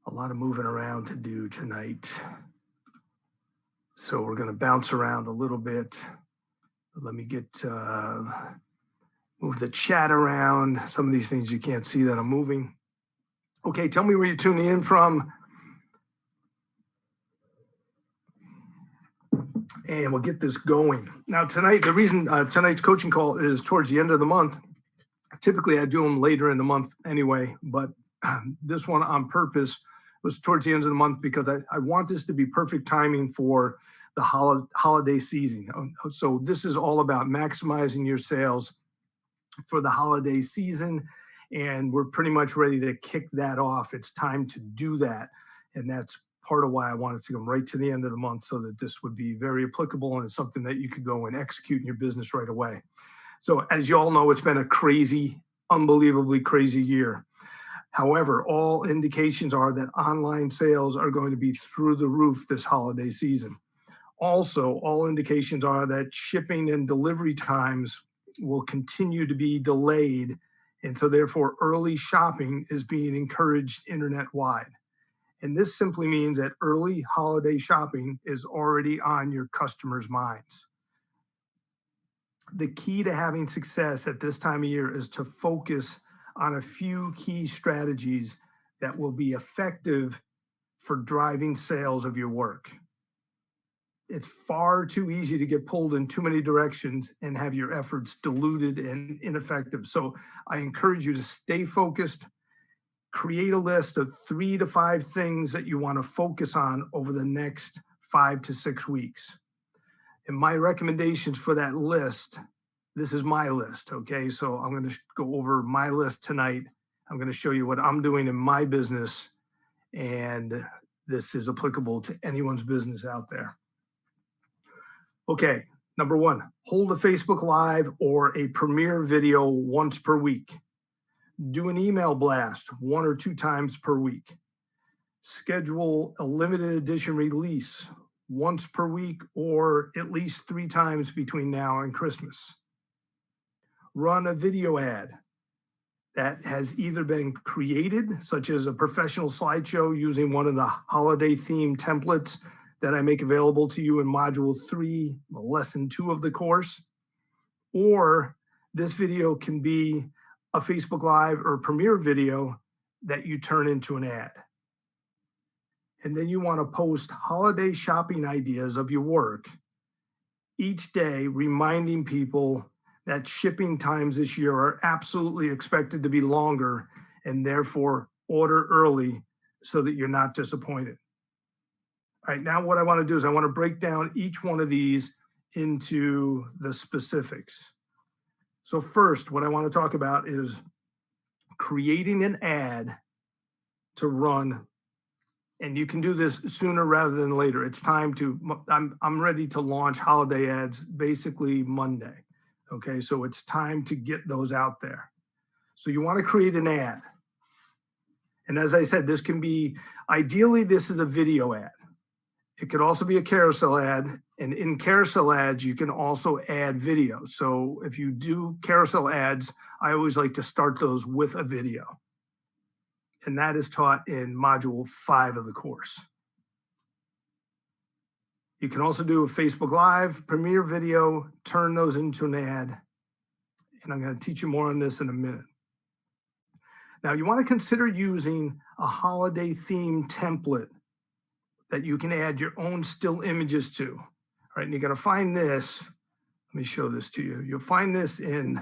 A lot of moving around to do tonight. So we're going to bounce around a little bit. Let me move the chat around. Some of these things you can't see that I'm moving. Okay, tell me where you're tuning in from. And we'll get this going. Now tonight, the reason tonight's coaching call is towards the end of the month. Typically I do them later in the month anyway, but this one on purpose was towards the end of the month because I want this to be perfect timing for the holiday season. So this is all about maximizing your sales for the holiday season, and we're pretty much ready to kick that off. It's time to do that, and that's part of why I wanted to come right to the end of the month so that this would be very applicable and it's something that you could go and execute in your business right away. So as you all know, it's been a crazy, unbelievably crazy year. However, all indications are that online sales are going to be through the roof this holiday season. Also, all indications are that shipping and delivery times will continue to be delayed. And so therefore, early shopping is being encouraged internet-wide. And this simply means that early holiday shopping is already on your customers' minds. The key to having success at this time of year is to focus on a few key strategies that will be effective for driving sales of your work. It's far too easy to get pulled in too many directions and have your efforts diluted and ineffective. So I encourage you to stay focused, create a list of 3 to 5 things that you want to focus on over the next 5 to 6 weeks. And my recommendations for that list, this is my list, okay? So I'm going to go over my list tonight. I'm going to show you what I'm doing in my business, and this is applicable to anyone's business out there. Okay, number 1, hold a Facebook Live or a premiere video once per week. Do an email blast 1 or 2 times per week. Schedule a limited edition release once per week or at least 3 times between now and Christmas. Run a video ad that has either been created, such as a professional slideshow using one of the holiday theme templates that I make available to you in Module 3, Lesson 2 of the course, or this video can be a Facebook Live or premiere video that you turn into an ad. And then you want to post holiday shopping ideas of your work each day, reminding people that shipping times this year are absolutely expected to be longer, and therefore order early so that you're not disappointed. All right, now what I want to do is I want to break down each one of these into the specifics. So first, what I want to talk about is creating an ad to run. And you can do this sooner rather than later. It's time to, I'm ready to launch holiday ads basically Monday. Okay, so it's time to get those out there. So you want to create an ad. And as I said, this can be, ideally, this is a video ad. It could also be a carousel ad. And in carousel ads, you can also add video. So if you do carousel ads, I always like to start those with a video. And that is taught in Module 5 of the course. You can also do a Facebook Live, premiere video, turn those into an ad. And I'm going to teach you more on this in a minute. Now, you want to consider using a holiday theme template that you can add your own still images to. All right, and you're going to find this. Let me show this to you. You'll find this in,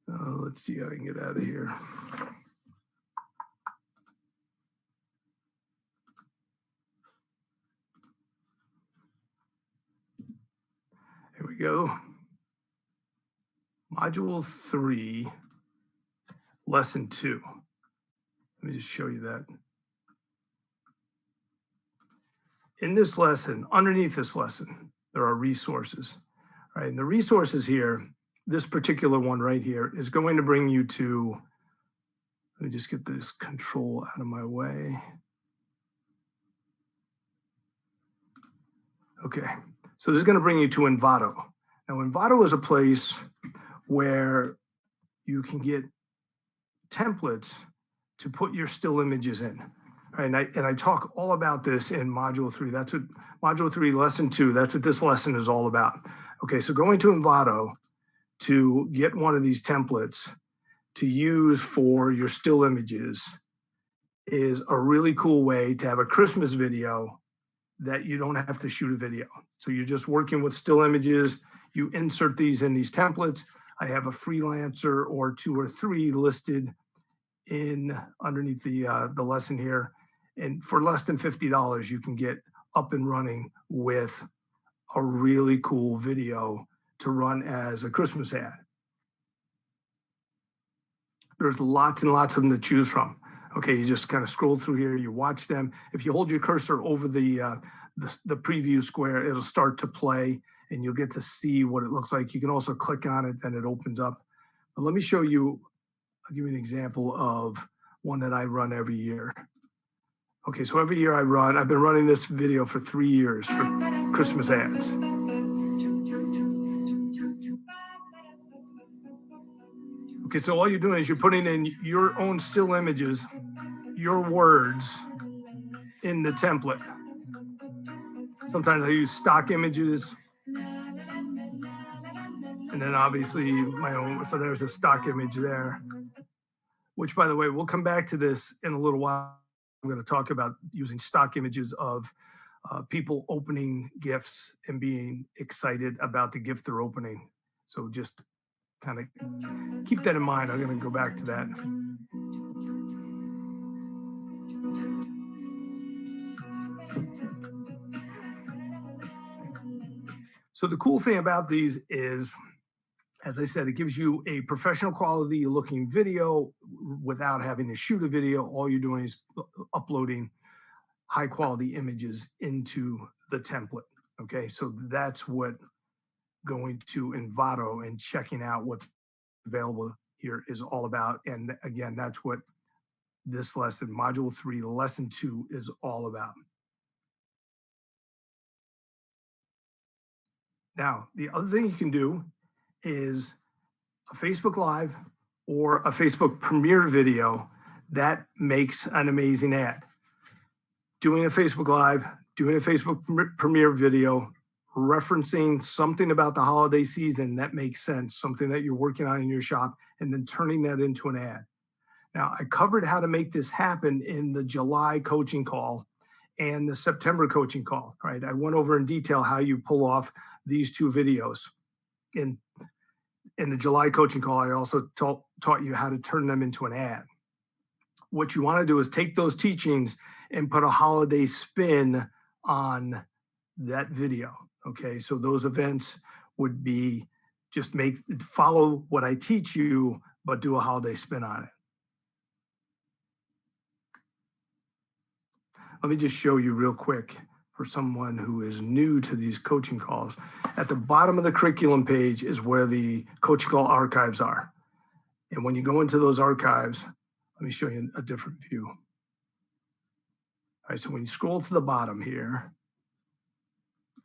let's see how I can get out of here. Here we go. Module 3, Lesson 2. Let me just show you that. In this lesson, underneath this lesson, there are resources, right? And the resources here, this particular one right here, is going to bring you to, let me just get this control out of my way. Okay, so this is going to bring you to Envato. Now, Envato is a place where you can get templates to put your still images in. Right? And I talk all about this in Module 3. That's what Module 3, Lesson 2, that's what this lesson is all about. Okay, so going to Envato to get one of these templates to use for your still images is a really cool way to have a Christmas video that you don't have to shoot a video. So you're just working with still images. You insert these in these templates. I have a freelancer or 2 or 3 listed in underneath the lesson here. And for less than $50, you can get up and running with a really cool video to run as a Christmas ad. There's lots and lots of them to choose from. Okay, you just kind of scroll through here, you watch them. If you hold your cursor over the preview square, it'll start to play and you'll get to see what it looks like. You can also click on it, then it opens up. But let me show you, I'll give you an example of one that I run every year. Okay, so every year I've been running this video for 3 years for Christmas ads. Okay, so all you're doing is you're putting in your own still images, your words in the template. Sometimes I use stock images. And then obviously my own, so there's a stock image there, which by the way, we'll come back to this in a little while. I'm going to talk about using stock images of people opening gifts and being excited about the gift they're opening. So just kind of keep that in mind. I'm going to go back to that. So the cool thing about these is, as I said, it gives you a professional quality looking video without having to shoot a video. All you're doing is uploading high quality images into the template. Okay, so that's what going to Envato and checking out what's available here is all about. And again, that's what this lesson, Module 3, Lesson 2 is all about. Now, the other thing you can do is a Facebook Live or a Facebook Premiere video that makes an amazing ad. Doing a Facebook Live, doing a Facebook Premiere video, referencing something about the holiday season that makes sense, something that you're working on in your shop, and then turning that into an ad. Now, I covered how to make this happen in the July coaching call and the September coaching call, right? I went over in detail how you pull off these 2 videos. In the July coaching call, I also taught you how to turn them into an ad. What you want to do is take those teachings and put a holiday spin on that video. Okay, so those events would be just follow what I teach you, but do a holiday spin on it. Let me just show you real quick for someone who is new to these coaching calls. At the bottom of the curriculum page is where the coaching call archives are. And when you go into those archives, let me show you a different view. All right, so when you scroll to the bottom here,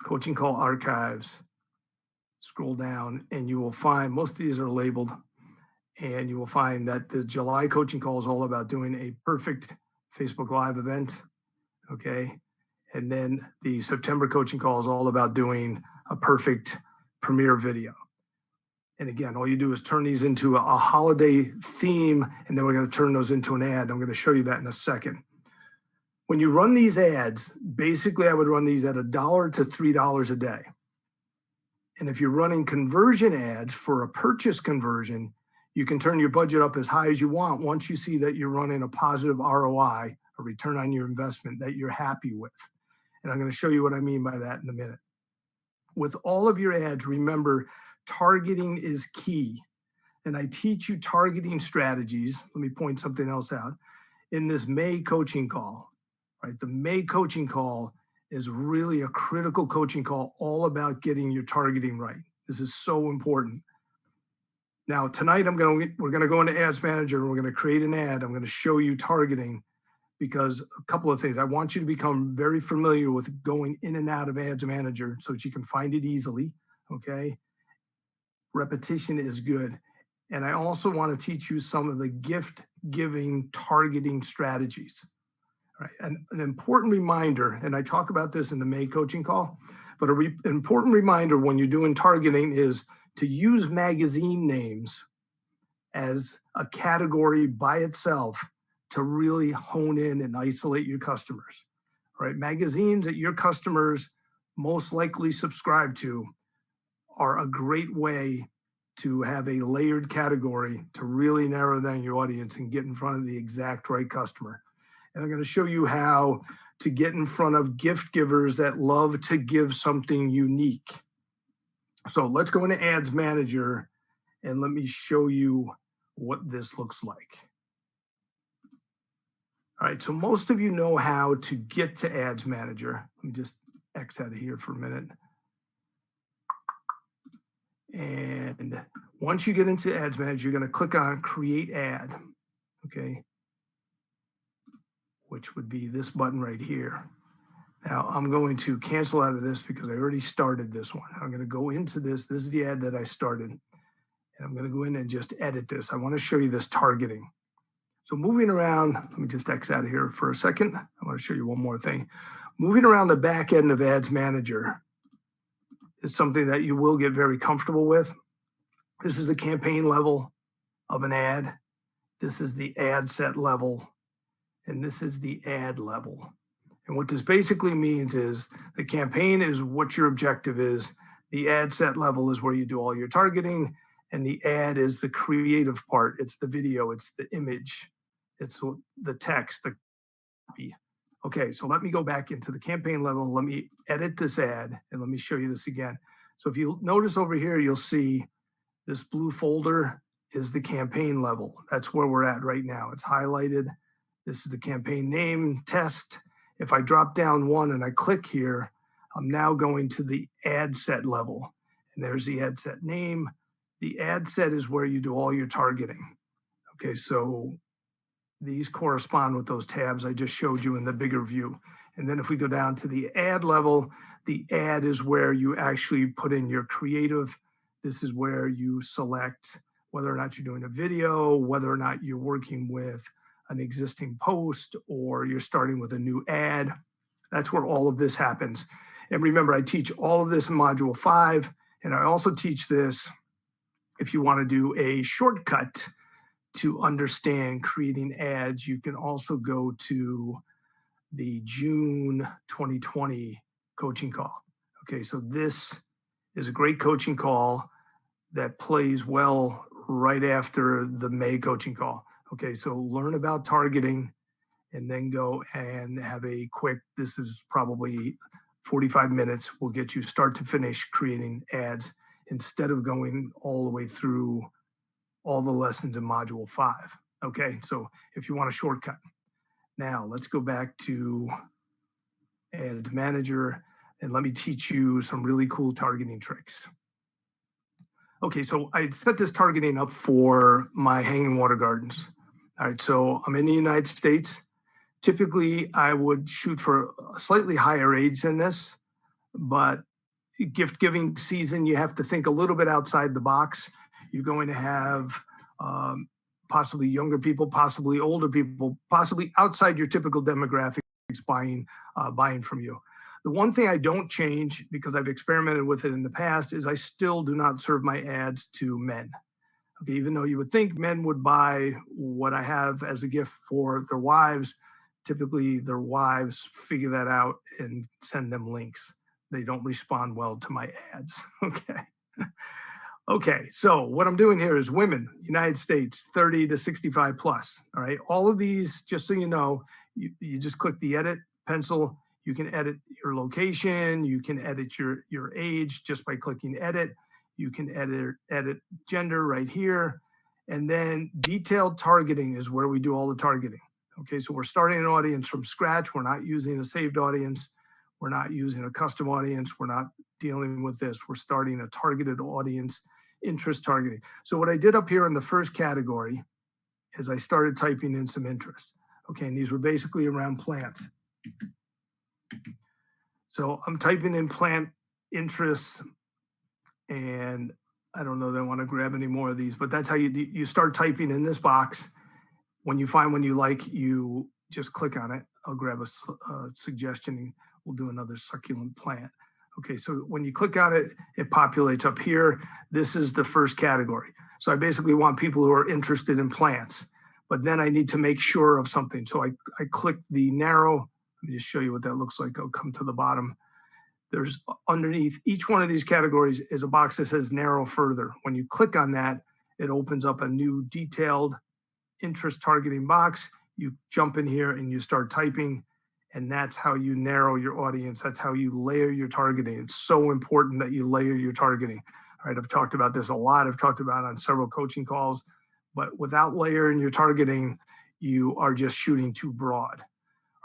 coaching call archives, scroll down and you will find, most of these are labeled, and you will find that the July coaching call is all about doing a perfect Facebook Live event, okay? And then the September coaching call is all about doing a perfect premiere video. And again, all you do is turn these into a holiday theme, and then we're going to turn those into an ad. I'm going to show you that in a second. When you run these ads, basically I would run these at $1 to $3 a day. And if you're running conversion ads for a purchase conversion, you can turn your budget up as high as you want once you see that you're running a positive ROI, a return on your investment that you're happy with. And I'm going to show you what I mean by that in a minute. With all of your ads, remember, targeting is key. And I teach you targeting strategies. Let me point something else out. In this May coaching call, right? The May coaching call is really a critical coaching call all about getting your targeting right. This is so important. Now, tonight we're going to go into Ads Manager and we're going to create an ad. I'm going to show you targeting because a couple of things. I want you to become very familiar with going in and out of Ads Manager so that you can find it easily, okay? Repetition is good. And I also want to teach you some of the gift giving targeting strategies. All right. And an important reminder, and I talk about this in the May coaching call, but an important reminder when you're doing targeting is to use magazine names as a category by itself to really hone in and isolate your customers. All right. Magazines that your customers most likely subscribe to are a great way to have a layered category to really narrow down your audience and get in front of the exact right customer. And I'm going to show you how to get in front of gift givers that love to give something unique. So let's go into Ads Manager and let me show you what this looks like. All right, so most of you know how to get to Ads Manager. Let me just X out of here for a minute. And once you get into Ads Manager, you're going to click on Create Ad, okay, which would be this button right here. Now, I'm going to cancel out of this because I already started this one. I'm going to go into this. This is the ad that I started. And I'm going to go in and just edit this. I want to show you this targeting. So moving around, let me just X out of here for a second. I want to show you one more thing. Moving around the back end of Ads Manager is something that you will get very comfortable with. This is the campaign level of an ad. This is the ad set level. And this is the ad level. And what this basically means is the campaign is what your objective is. The ad set level is where you do all your targeting. And the ad is the creative part. It's the video, it's the image, it's the text, the copy. Okay, so let me go back into the campaign level. Let me edit this ad and let me show you this again. So if you notice over here, you'll see this blue folder is the campaign level. That's where we're at right now. It's highlighted. This is the campaign name, test. If I drop down one and I click here, I'm now going to the ad set level. And there's the ad set name. The ad set is where you do all your targeting. Okay, so these correspond with those tabs I just showed you in the bigger view. And then if we go down to the ad level, the ad is where you actually put in your creative. This is where you select whether or not you're doing a video, whether or not you're working with an existing post, or you're starting with a new ad. That's where all of this happens. And remember, I teach all of this in Module 5, and I also teach this if you want to do a shortcut to understand creating ads. You can also go to the June 2020 coaching call. Okay, so this is a great coaching call that plays well right after the May coaching call. Okay, so learn about targeting and then go and have a quick, this is probably 45 minutes, will get you start to finish creating ads instead of going all the way through all the lessons in Module 5. Okay, so if you want a shortcut. Now let's go back to Ad Manager and let me teach you some really cool targeting tricks. Okay, so I set this targeting up for my hanging water gardens. All right, so I'm in the United States. Typically, I would shoot for a slightly higher age than this, but gift giving season, you have to think a little bit outside the box. You're going to have possibly younger people, possibly older people, possibly outside your typical demographics buying from you. The one thing I don't change, because I've experimented with it in the past, is I still do not serve my ads to men. Okay, even though you would think men would buy what I have as a gift for their wives, typically their wives figure that out and send them links. They don't respond well to my ads, okay? Okay, so what I'm doing here is women, United States, 30 to 65 plus, all right? All of these, just so you know, you just click the edit pencil. You can edit your location. You can edit your age just by clicking edit. You can edit gender right here. And then detailed targeting is where we do all the targeting. Okay, so we're starting an audience from scratch. We're not using a saved audience. We're not using a custom audience. We're not dealing with this. We're starting a targeted audience, interest targeting. So what I did up here in the first category is I started typing in some interest. Okay, and these were basically around plant. So I'm typing in plant interests, and I don't know that I want to grab any more of these, but that's how you start typing in this box. When you find one you like, you just click on it. I'll grab a suggestion and we'll do another succulent plant. Okay, so when you click on it, it populates up here. This is the first category. So I basically want people who are interested in plants, but then I need to make sure of something. So I click the narrow. Let me just show you what that looks like. I'll come to the bottom. There's underneath each one of these categories is a box that says narrow further. When you click on that, it opens up a new detailed interest targeting box. You jump in here and you start typing, and that's how you narrow your audience. That's how you layer your targeting. It's so important that you layer your targeting. All right, I've talked about this a lot. I've talked about it on several coaching calls, but without layering your targeting, you are just shooting too broad.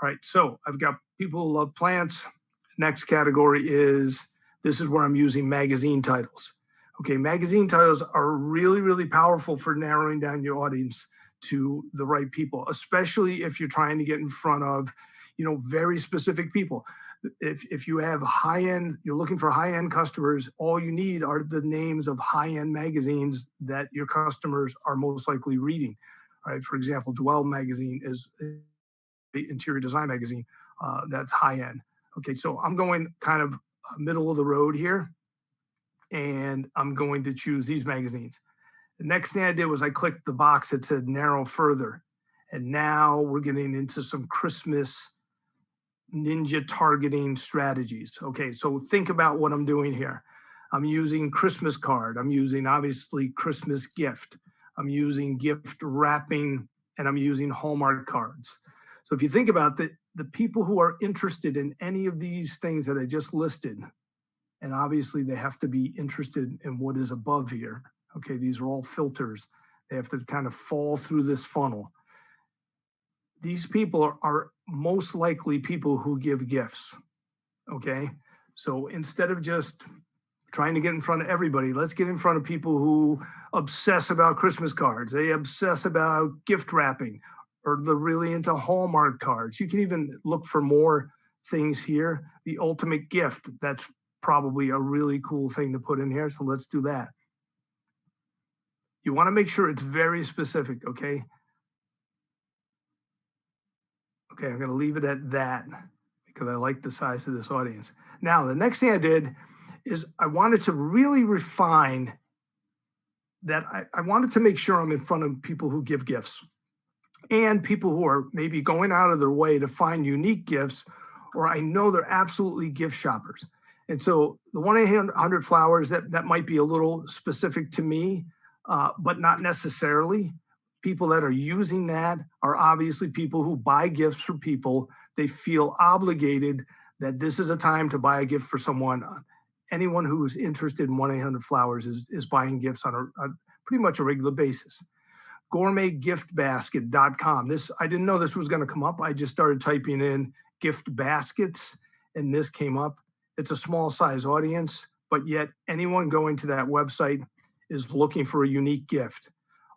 All right, so I've got people who love plants. Next category is, this is where I'm using magazine titles. Okay, magazine titles are really, really powerful for narrowing down your audience to the right people, especially if you're trying to get in front of, very specific people. If you have high-end, you're looking for high-end customers, all you need are the names of high-end magazines that your customers are most likely reading. All right, for example, Dwell magazine is an interior design magazine that's high-end. Okay, so I'm going kind of middle of the road here, and I'm going to choose these magazines. The next thing I did was I clicked the box that said narrow further. And now we're getting into some Christmas ninja targeting strategies. Okay, so think about what I'm doing here. I'm using Christmas card. I'm using, obviously, Christmas gift. I'm using gift wrapping, and I'm using Hallmark cards. So if you think about the people who are interested in any of these things that I just listed, and obviously they have to be interested in what is above here. Okay, these are all filters. They have to kind of fall through this funnel. These people are most likely people who give gifts. Okay, so instead of just trying to get in front of everybody, let's get in front of people who obsess about Christmas cards. They obsess about gift wrapping, or they're really into Hallmark cards. You can even look for more things here. The ultimate gift, that's probably a really cool thing to put in here. So let's do that. You want to make sure it's very specific, okay? Okay, I'm going to leave it at that because I like the size of this audience. Now, the next thing I did is I wanted to really refine that. I wanted to make sure I'm in front of people who give gifts and people who are maybe going out of their way to find unique gifts, or I know they're absolutely gift shoppers. And so the 1-800-Flowers, that might be a little specific to me, but not necessarily. People that are using that are obviously people who buy gifts for people. They feel obligated that this is a time to buy a gift for someone. Anyone who's interested in 1-800-Flowers is buying gifts on a pretty much a regular basis. GourmetGiftBasket.com. I didn't know this was going to come up. I just started typing in gift baskets, and this came up. It's a small size audience, but yet anyone going to that website is looking for a unique gift.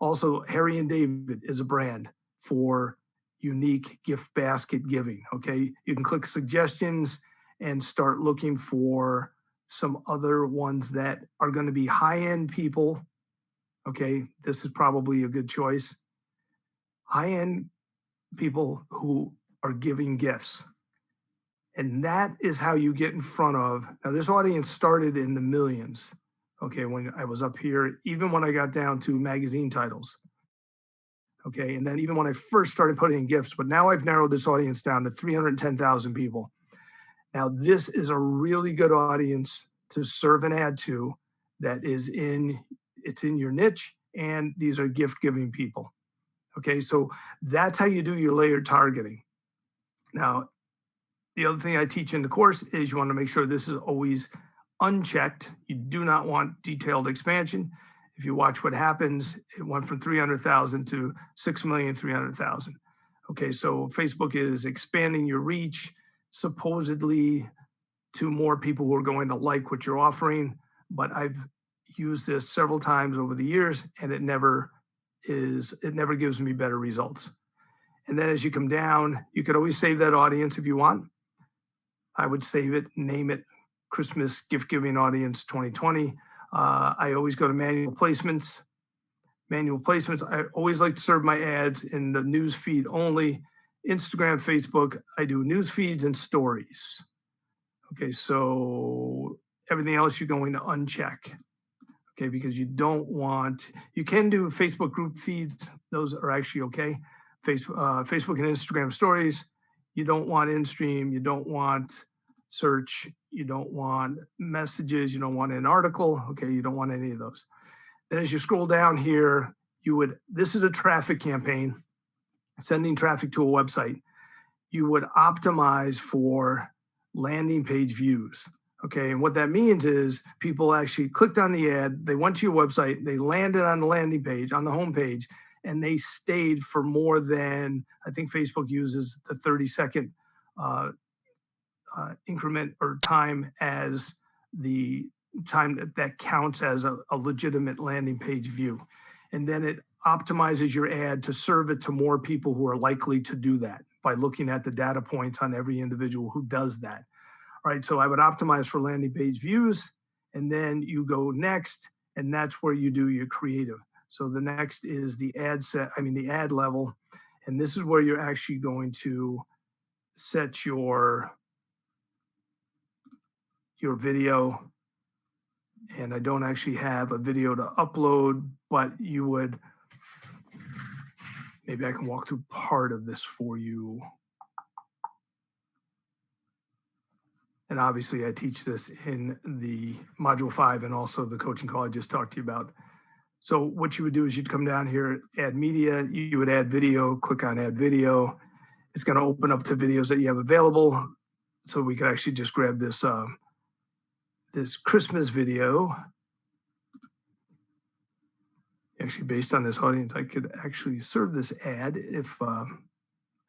Also, Harry and David is a brand for unique gift basket giving. Okay, you can click suggestions and start looking for some other ones that are going to be high-end people. Okay, this is probably a good choice. High-end people who are giving gifts. And that is how you get in front of, now this audience started in the millions. Okay, when I was up here, even when I got down to magazine titles. Okay, and then even when I first started putting in gifts, but now I've narrowed this audience down to 310,000 people. Now this is a really good audience to serve an ad to that is it's in your niche, and these are gift giving people. Okay, so that's how you do your layered targeting. Now, the other thing I teach in the course is you want to make sure this is always unchecked. You do not want detailed expansion. If you watch what happens, it went from 300,000 to 6,300,000. Okay, so Facebook is expanding your reach supposedly to more people who are going to like what you're offering, but I've used this several times over the years, and it never gives me better results. And then as you come down, you could always save that audience if you want. I would save it, name it Christmas Gift Giving Audience 2020. I always go to manual placements. Manual placements, I always like to serve my ads in the news feed only. Instagram, Facebook, I do news feeds and stories. Okay, so everything else you're going to uncheck. Okay, because you don't want, you can do Facebook group feeds. Those are actually okay. Facebook and Instagram stories. You don't want in-stream. You don't want search. You don't want messages. You don't want an article. Okay, you don't want any of those. Then as you scroll down here, this is a traffic campaign, sending traffic to a website. You would optimize for landing page views. Okay, and what that means is people actually clicked on the ad, they went to your website, they landed on the landing page, on the home page, and they stayed for more than, I think Facebook uses the 30-second increment or time as the time that counts as a legitimate landing page view. And then it optimizes your ad to serve it to more people who are likely to do that by looking at the data points on every individual who does that. All right, so I would optimize for landing page views, and then you go next, and that's where you do your creative. So the next is the ad level, and this is where you're actually going to set your video. And I don't actually have a video to upload, but you would, maybe I can walk through part of this for you. And obviously I teach this in the module 5 and also the coaching call I just talked to you about. So what you would do is you'd come down here, add media, you would add video, click on add video. It's gonna open up to videos that you have available. So we could actually just grab this, this Christmas video. Actually, based on this audience, I could actually serve this ad if I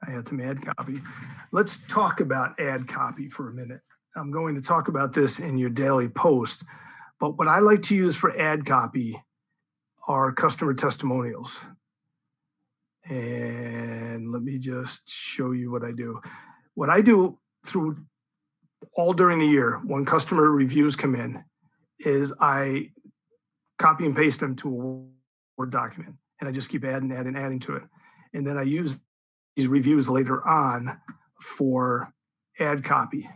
had some ad copy. Let's talk about ad copy for a minute. I'm going to talk about this in your daily post, but what I like to use for ad copy are customer testimonials. And let me just show you what I do. What I do through all during the year when customer reviews come in is I copy and paste them to a Word document, and I just keep adding to it. And then I use these reviews later on for ad copy.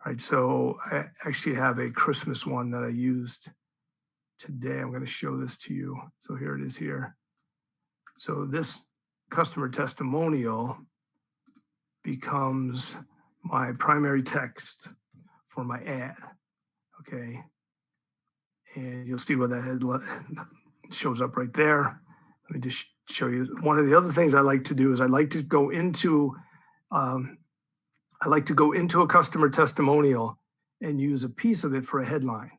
All right, so I actually have a Christmas one that I used today. I'm going to show this to you. So here it is here. So this customer testimonial becomes my primary text for my ad, okay? And you'll see what that shows up right there. Let me just show you. One of the other things I like to do is I like to go into a customer testimonial and use a piece of it for a headline.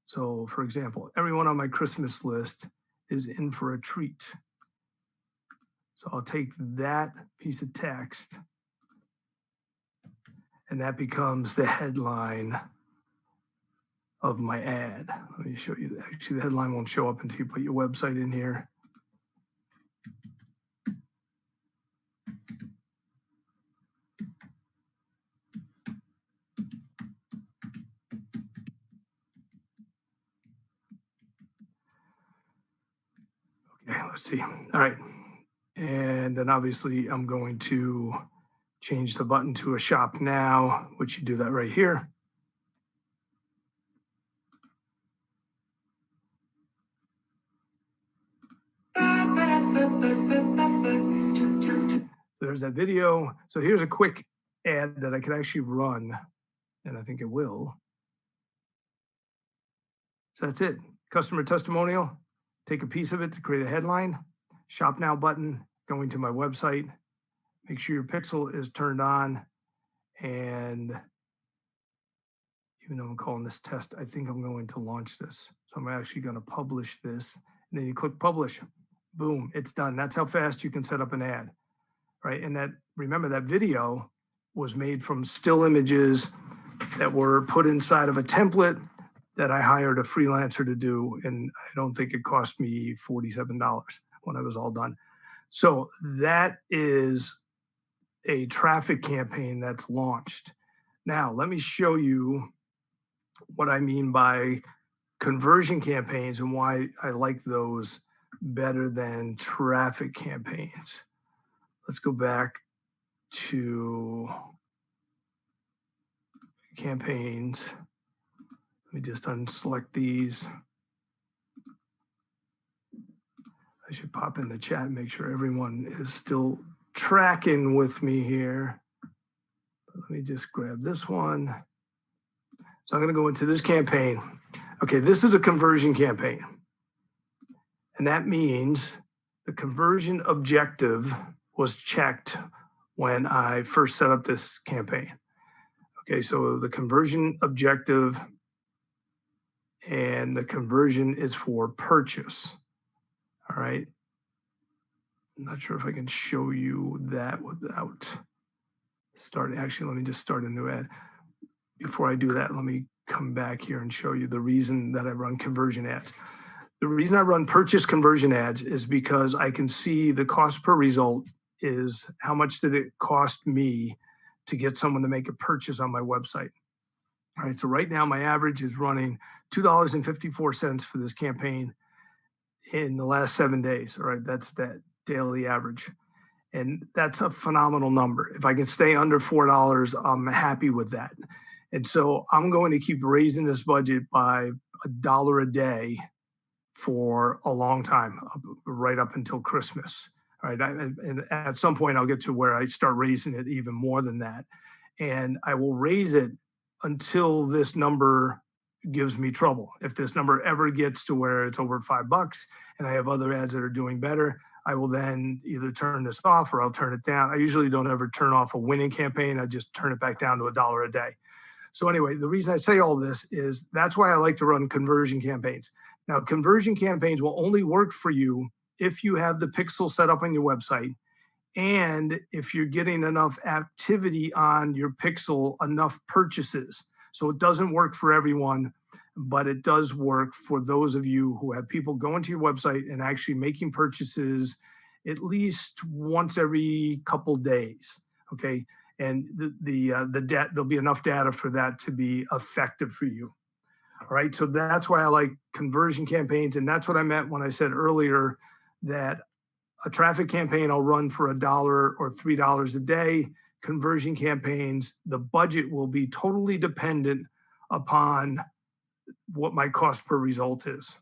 So for example, everyone on my Christmas list is in for a treat. So I'll take that piece of text and that becomes the headline of my ad. Let me show you. Actually, the headline won't show up until you put your website in here. Okay, let's see. All right. And then obviously I'm going to change the button to a shop now, which you do that right here. So there's that video. So here's a quick ad that I could actually run, and I think it will. So that's it. Customer testimonial. Take a piece of it to create a headline. Shop now button, going to my website. Make sure your pixel is turned on. And even though I'm calling this test, I think I'm going to launch this. So I'm actually going to publish this. And then you click publish. Boom, it's done. That's how fast you can set up an ad, right? And that, remember, that video was made from still images that were put inside of a template that I hired a freelancer to do. And I don't think it cost me $47 when I was all done. So that is a traffic campaign that's launched. Now, let me show you what I mean by conversion campaigns and why I like those better than traffic campaigns. Let's go back to campaigns. Let me just unselect these. I should pop in the chat and make sure everyone is still tracking with me here. Let me just grab this one. So I'm going to go into this campaign. Okay, this is a conversion campaign. And that means the conversion objective was checked when I first set up this campaign. Okay, so the conversion objective and the conversion is for purchase. All right. I'm not sure if I can show you that without starting. Actually, let me just start a new ad. Before I do that, let me come back here and show you the reason that I run conversion ads. The reason I run purchase conversion ads is because I can see the cost per result is how much did it cost me to get someone to make a purchase on my website. All right, so right now my average is running $2.54 for this campaign in the last 7 days. All right, that's that daily average. And that's a phenomenal number. If I can stay under $4, I'm happy with that. And so I'm going to keep raising this budget by $1 a day for a long time, right up until Christmas. All right, and at some point I'll get to where I start raising it even more than that. And I will raise it until this number gives me trouble. If this number ever gets to where it's over $5 and I have other ads that are doing better, I will then either turn this off or I'll turn it down. I usually don't ever turn off a winning campaign. I just turn it back down to $1 a day. So anyway, the reason I say all this is that's why I like to run conversion campaigns. Now, conversion campaigns will only work for you if you have the pixel set up on your website and if you're getting enough activity on your pixel, enough purchases. So it doesn't work for everyone, but it does work for those of you who have people going to your website and actually making purchases at least once every couple days, okay? And there'll be enough data for that to be effective for you. All right, so that's why I like conversion campaigns, and that's what I meant when I said earlier that a traffic campaign I'll run for $1 or $3 a day. Conversion campaigns, the budget will be totally dependent upon what my cost per result is.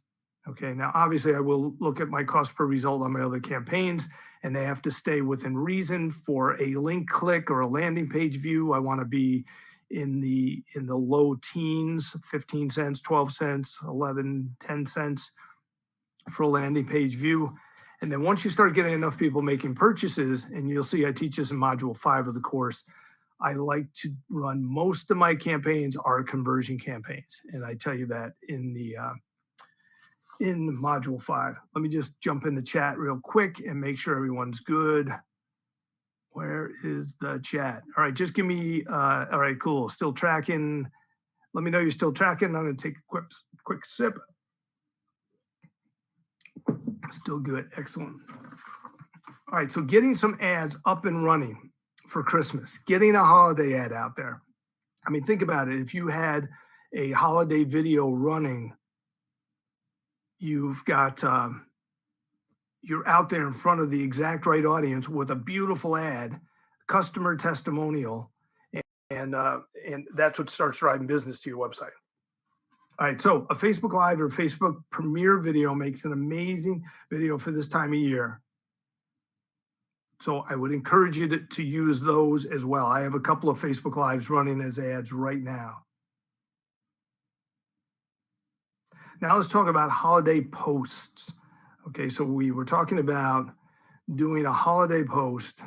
Okay, now obviously I will look at my cost per result on my other campaigns, and they have to stay within reason. For a link click or a landing page view, I want to be in the low teens, 15 cents, 12 cents, 11, 10 cents for a landing page view. And then once you start getting enough people making purchases, and you'll see I teach this in module 5 of the course, I like to run most of my campaigns are conversion campaigns. And I tell you that in module 5. Let me just jump in the chat real quick and make sure everyone's good. Where is the chat? All right, just give me, all right, cool. Still tracking. Let me know you're still tracking. I'm gonna take a quick sip. Still good, excellent. All right, so getting some ads up and running for Christmas, getting a holiday ad out there. I mean, think about it. If you had a holiday video running, you've got, you're out there in front of the exact right audience with a beautiful ad, customer testimonial, and that's what starts driving business to your website. All right, so a Facebook Live or Facebook Premiere video makes an amazing video for this time of year. So I would encourage you to use those as well. I have a couple of Facebook Lives running as ads right now. Now let's talk about holiday posts. Okay, so we were talking about doing a holiday post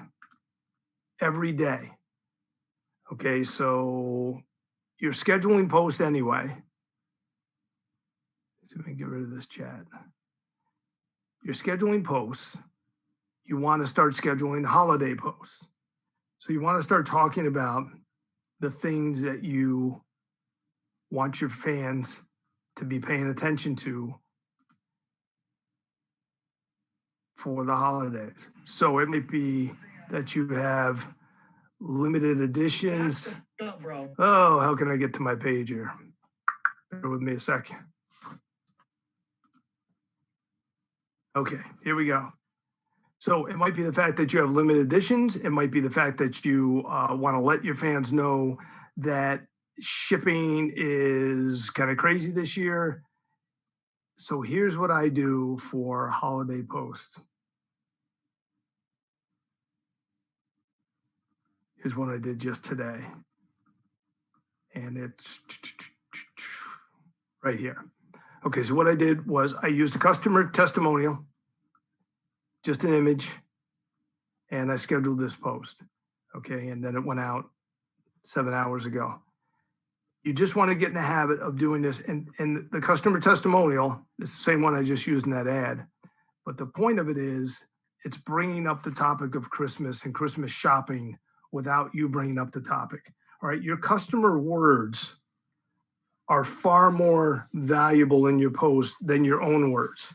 every day. Okay, so you're scheduling posts anyway. So we can get rid of this chat. You're scheduling posts. You want to start scheduling holiday posts. So you want to start talking about the things that you want your fans to be paying attention to for the holidays. So it may be that you have limited editions. Oh, how can I get to my page here? Bear with me a second. Okay, here we go. So it might be the fact that you have limited editions. It might be the fact that you want to let your fans know that shipping is kind of crazy this year. So here's what I do for holiday posts. Here's one I did just today. And it's right here. Okay, so what I did was I used a customer testimonial, just an image, and I scheduled this post. Okay, and then it went out 7 hours ago. You just want to get in the habit of doing this. And the customer testimonial is the same one I just used in that ad. But the point of it is it's bringing up the topic of Christmas and Christmas shopping without you bringing up the topic. All right, your customer words are far more valuable in your post than your own words.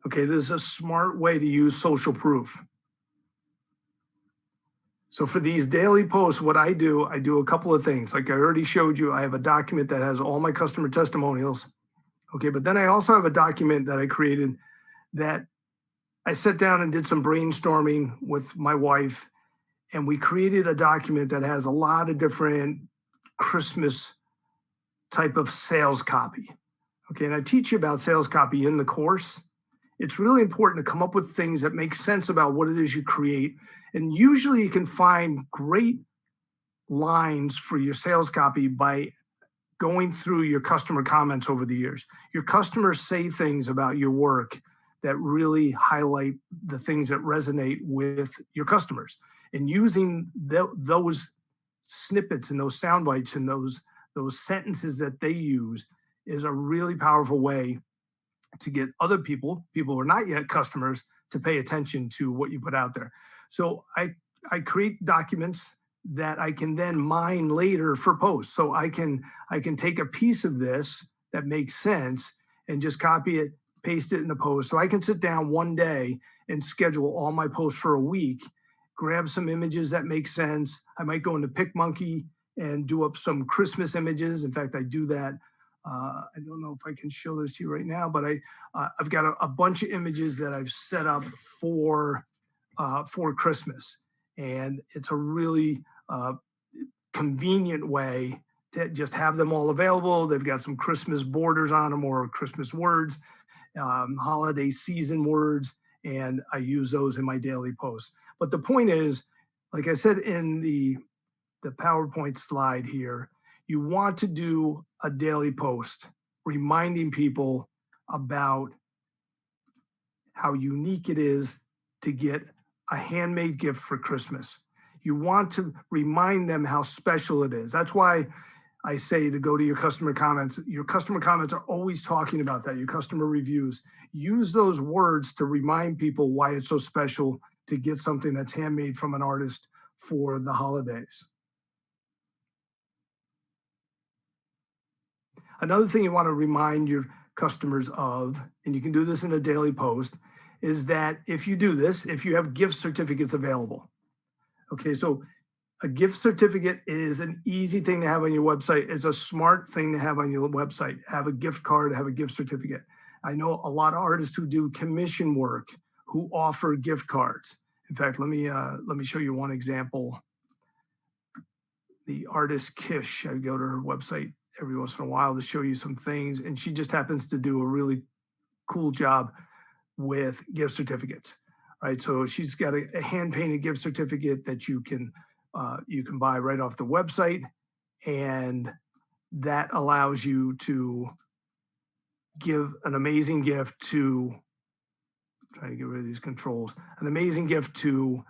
Okay, this is a smart way to use social proof. So for these daily posts, what I do a couple of things. Like I already showed you, I have a document that has all my customer testimonials. Okay, but then I also have a document that I created that I sat down and did some brainstorming with my wife, and we created a document that has a lot of different Christmas type of sales copy. Okay, and I teach you about sales copy in the course. It's really important to come up with things that make sense about what it is you create. And usually you can find great lines for your sales copy by going through your customer comments over the years. Your customers say things about your work that really highlight the things that resonate with your customers. And using those snippets and those sound bites and those sentences that they use is a really powerful way to get other people who are not yet customers to pay attention to what you put out there. So I create documents that I can then mine later for posts. So I can take a piece of this that makes sense and just copy it, paste it in a post. So I can sit down one day and schedule all my posts for a week, grab some images that make sense. I might go into PicMonkey and do up some Christmas images. In fact, I do that. I don't know if I can show this to you right now, but I've got a bunch of images that I've set up for Christmas, and it's a really convenient way to just have them all available. They've got some Christmas borders on them or Christmas words, holiday season words, and I use those in my daily posts. But the point is, like I said in the PowerPoint slide here, you want to do a daily post reminding people about how unique it is to get a handmade gift for Christmas. You want to remind them how special it is. That's why I say to go to your customer comments. Your customer comments are always talking about that, your customer reviews. Use those words to remind people why it's so special to get something that's handmade from an artist for the holidays. Another thing you want to remind your customers of, and you can do this in a daily post, is that if you do this, if you have gift certificates available. Okay, so a gift certificate is an easy thing to have on your website. It's a smart thing to have on your website. Have a gift card, have a gift certificate. I know a lot of artists who do commission work who offer gift cards. In fact, let me show you one example. The artist Kish, I go to her website every once in a while to show you some things, and she just happens to do a really cool job with gift certificates. Right, so she's got a hand-painted gift certificate that you can buy right off the website, and that allows you to give an amazing gift to, trying to get rid of these controls, an amazing gift to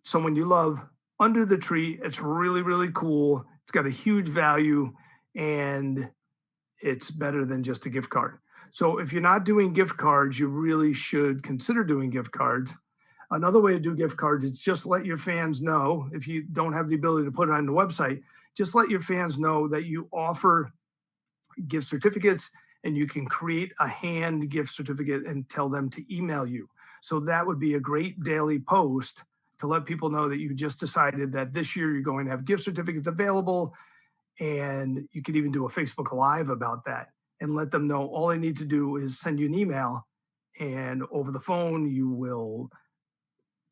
someone you love under the tree. It's really, really cool. It's got a huge value, and it's better than just a gift card. So if you're not doing gift cards, you really should consider doing gift cards. Another way to do gift cards is just let your fans know, if you don't have the ability to put it on the website, just let your fans know that you offer gift certificates, and you can create a hand gift certificate and tell them to email you. So that would be a great daily post to let people know that you just decided that this year you're going to have gift certificates available, and you could even do a Facebook Live about that and let them know all they need to do is send you an email, and over the phone, you will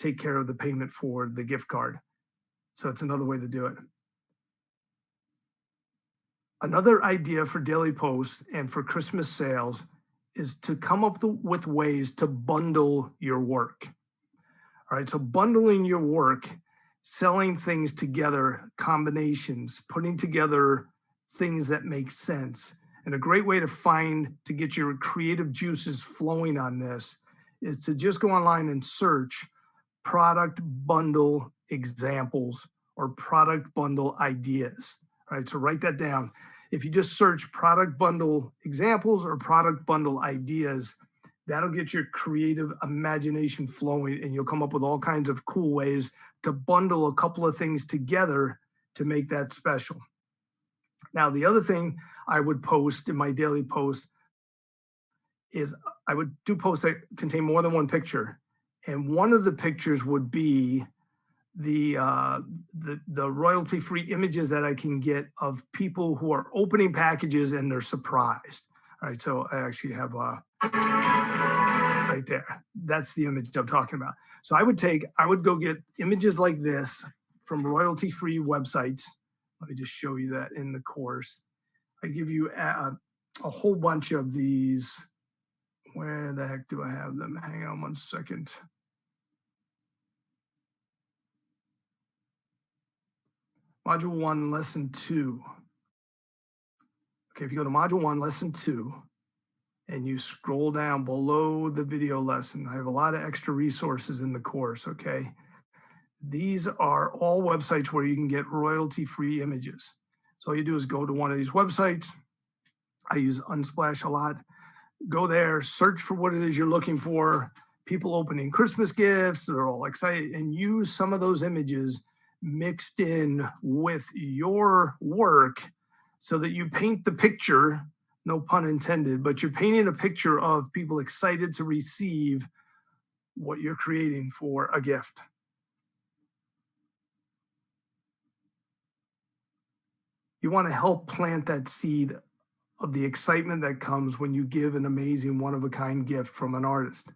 take care of the payment for the gift card. So it's another way to do it. Another idea for daily posts and for Christmas sales is to come up with ways to bundle your work. All right, so bundling your work, selling things together, combinations, putting together things that make sense. And a great way to get your creative juices flowing on this is to just go online and search product bundle examples or product bundle ideas. All right, so write that down. If you just search product bundle examples or product bundle ideas, that'll get your creative imagination flowing, and you'll come up with all kinds of cool ways to bundle a couple of things together to make that special. Now, the other thing I would post in my daily post is I would do posts that contain more than one picture. And one of the pictures would be the royalty-free images that I can get of people who are opening packages and they're surprised. All right, so I actually have right there. That's the image I'm talking about. So I would go get images like this from royalty-free websites. Let me just show you that in the course. I give you a whole bunch of these. Where the heck do I have them? Hang on one second. Module 1, Lesson 2. Okay, if you go to Module 1, Lesson 2, and you scroll down below the video lesson, I have a lot of extra resources in the course, okay? These are all websites where you can get royalty-free images. So all you do is go to one of these websites. I use Unsplash a lot. Go there, search for what it is you're looking for, people opening Christmas gifts, they're all excited, and use some of those images mixed in with your work so that you paint the picture, no pun intended, but you're painting a picture of people excited to receive what you're creating for a gift. You want to help plant that seed of the excitement that comes when you give an amazing one-of-a-kind gift from an artist.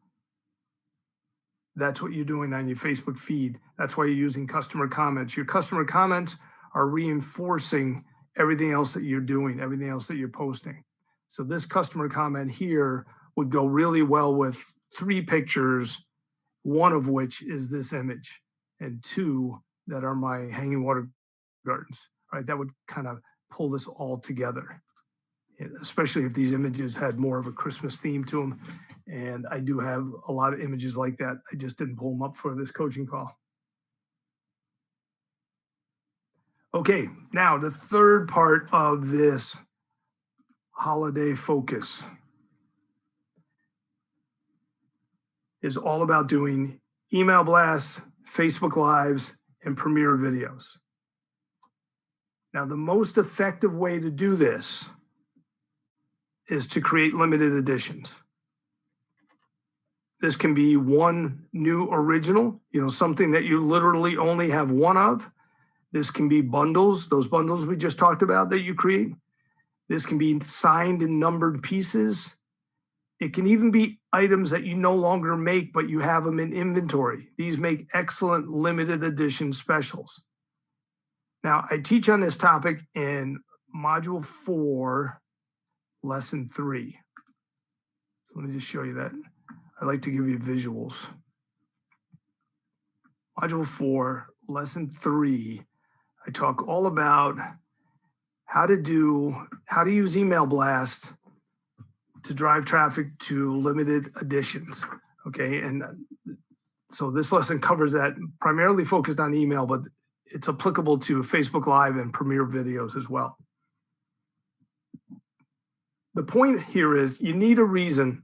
That's what you're doing on your Facebook feed. That's why you're using customer comments. Your customer comments are reinforcing everything else that you're doing, everything else that you're posting. So this customer comment here would go really well with 3 pictures, one of which is this image, and 2 that are my hanging water gardens, right? That would kind of pull this all together, especially if these images had more of a Christmas theme to them. And I do have a lot of images like that. I just didn't pull them up for this coaching call. Okay, now the third part of this holiday focus is all about doing email blasts, Facebook Lives, and Premiere videos. Now, the most effective way to do this is to create limited editions. This can be one new original, something that you literally only have one of. This can be bundles, those bundles we just talked about that you create. This can be signed and numbered pieces. It can even be items that you no longer make, but you have them in inventory. These make excellent limited edition specials. Now, I teach on this topic in Module 4, Lesson 3. So let me just show you that. I like to give you visuals. Module 4, Lesson 3, I talk all about how to use email blast to drive traffic to limited editions, okay? And so this lesson covers that, primarily focused on email, but it's applicable to Facebook Live and Premiere videos as well. The point here is you need a reason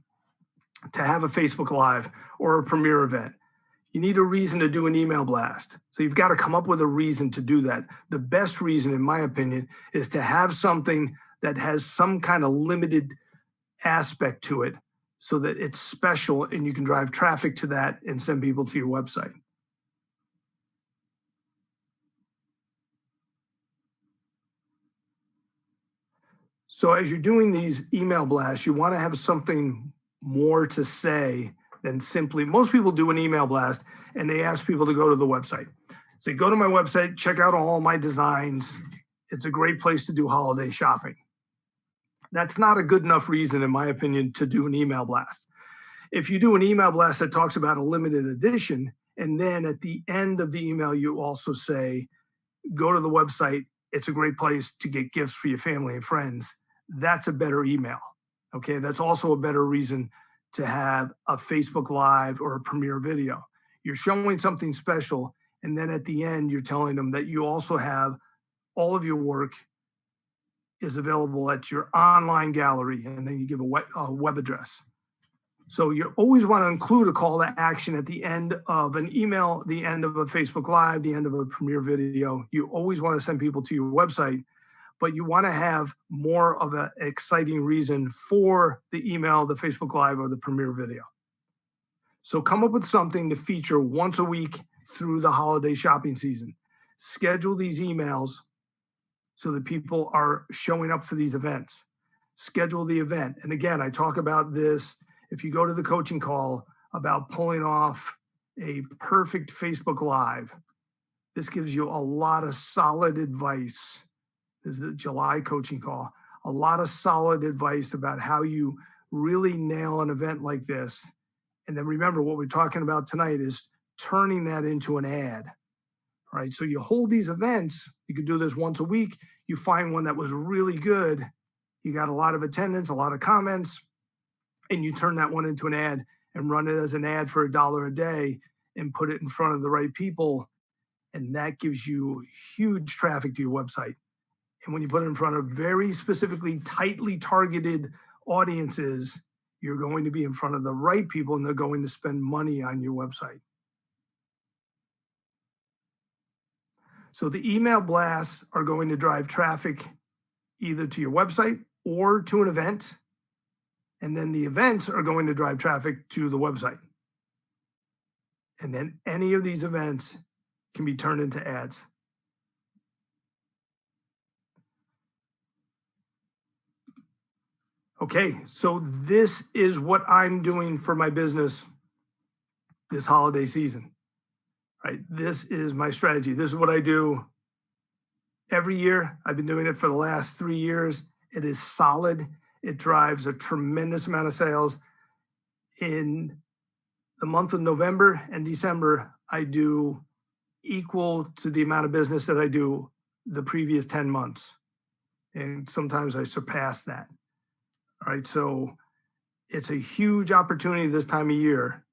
to have a Facebook Live or a Premiere event. You need a reason to do an email blast. So you've got to come up with a reason to do that. The best reason, in my opinion, is to have something that has some kind of limited aspect to it so that it's special and you can drive traffic to that and send people to your website. So as you're doing these email blasts, you want to have something more to say than simply, most people do an email blast and they ask people to go to the website. Say, go to my website, check out all my designs. It's a great place to do holiday shopping. That's not a good enough reason, in my opinion, to do an email blast. If you do an email blast that talks about a limited edition, and then at the end of the email, you also say, go to the website. It's a great place to get gifts for your family and friends. That's a better email. Okay, that's also a better reason to have a Facebook Live or a premiere video. You're showing something special, and then at the end, you're telling them that you also have all of your work is available at your online gallery, and then you give a web address. So you always want to include a call to action at the end of an email, the end of a Facebook Live, the end of a premiere video. You always want to send people to your website, but you want to have more of an exciting reason for the email, the Facebook Live, or the premiere video. So come up with something to feature once a week through the holiday shopping season. Schedule these emails so that people are showing up for these events. Schedule the event. And again, I talk about this, if you go to the coaching call, about pulling off a perfect Facebook Live. This gives you a lot of solid advice. This is the July coaching call. A lot of solid advice about how you really nail an event like this. And then remember, what we're talking about tonight is turning that into an ad. All right, so you hold these events. You could do this once a week. You find one that was really good. You got a lot of attendance, a lot of comments, and you turn that one into an ad and run it as an ad for $1 a day and put it in front of the right people. And that gives you huge traffic to your website. And when you put it in front of very specifically, tightly targeted audiences, you're going to be in front of the right people, and they're going to spend money on your website. So the email blasts are going to drive traffic either to your website or to an event. And then the events are going to drive traffic to the website. And then any of these events can be turned into ads. Okay, so this is what I'm doing for my business this holiday season, right? This is my strategy. This is what I do every year. I've been doing it for the last 3 years. It is solid. It drives a tremendous amount of sales. In the month of November and December, I do equal to the amount of business that I do the previous 10 months. And sometimes I surpass that. All right, so it's a huge opportunity this time of year.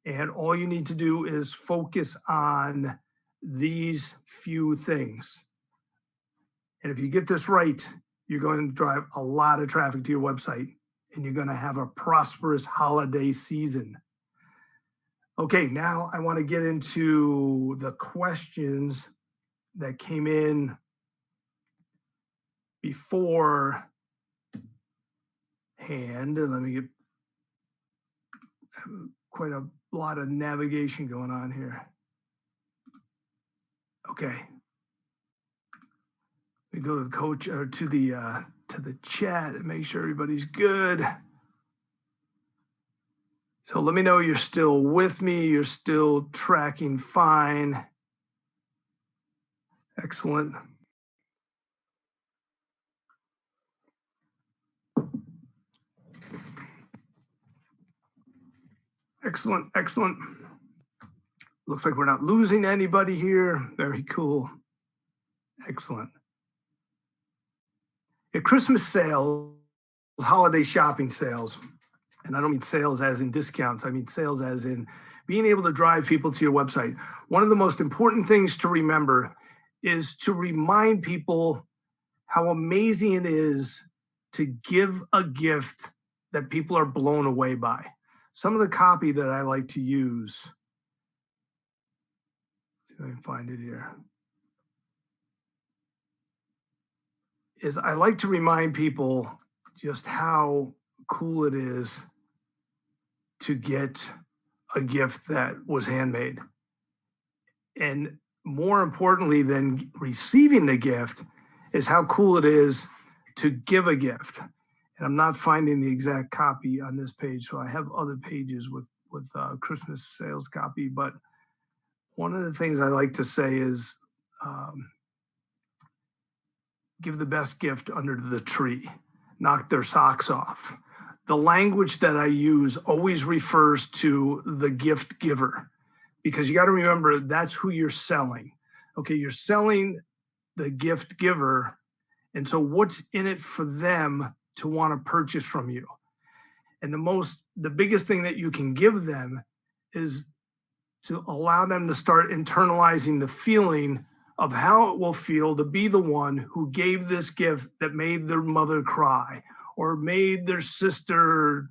And all you need to do is focus on these few things. And if you get this right, you're going to drive a lot of traffic to your website, and you're going to have a prosperous holiday season. Okay, now I want to get into the questions that came in beforehand. Let me get quite a lot of navigation going on here. Okay. We go to the coach or to the chat and make sure everybody's good. So let me know you're still with me. You're still tracking fine. Excellent. Excellent, excellent. Looks like we're not losing anybody here. Very cool. Excellent. Your Christmas sales, holiday shopping sales, and I don't mean sales as in discounts, I mean sales as in being able to drive people to your website. One of the most important things to remember is to remind people how amazing it is to give a gift that people are blown away by. Some of the copy that I like to use, let's see if I can find it here, is I like to remind people just how cool it is to get a gift that was handmade. And more importantly than receiving the gift is how cool it is to give a gift. And I'm not finding the exact copy on this page, so I have other pages with Christmas sales copy. But one of the things I like to say is give the best gift under the tree, knock their socks off. The language that I use always refers to the gift giver, because you got to remember that's who you're selling. Okay, you're selling the gift giver. And so what's in it for them to want to purchase from you? And the biggest thing that you can give them is to allow them to start internalizing the feeling of how it will feel to be the one who gave this gift that made their mother cry or made their sister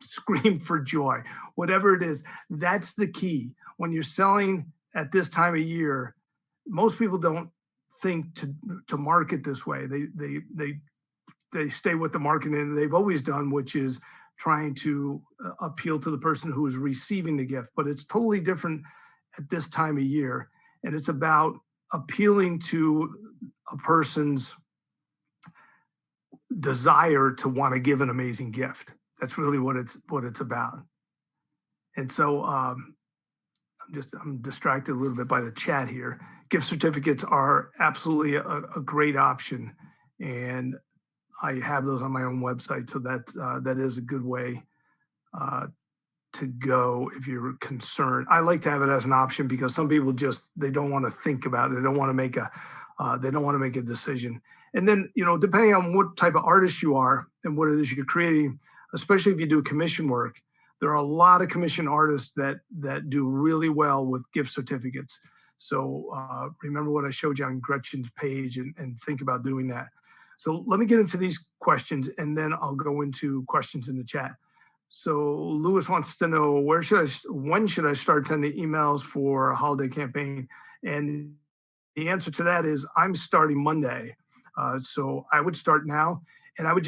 scream for joy, whatever it is. That's the key. When you're selling at this time of year, most people don't think to market this way. They stay with the marketing they've always done, which is trying to appeal to the person who is receiving the gift. But it's totally different at this time of year. And it's about appealing to a person's desire to want to give an amazing gift. That's really what it's about. And so I'm distracted a little bit by the chat here. Gift certificates are absolutely a great option, and I have those on my own website. So that is a good way to go if you're concerned. I like to have it as an option because some people they don't want to think about it. They don't want to make a decision. And then, depending on what type of artist you are and what it is you're creating, especially if you do commission work, there are a lot of commission artists that do really well with gift certificates. So remember what I showed you on Gretchen's page and think about doing that. So let me get into these questions and then I'll go into questions in the chat. So Lewis wants to know when should I start sending emails for a holiday campaign? And the answer to that is I'm starting Monday. So I would start now. And I would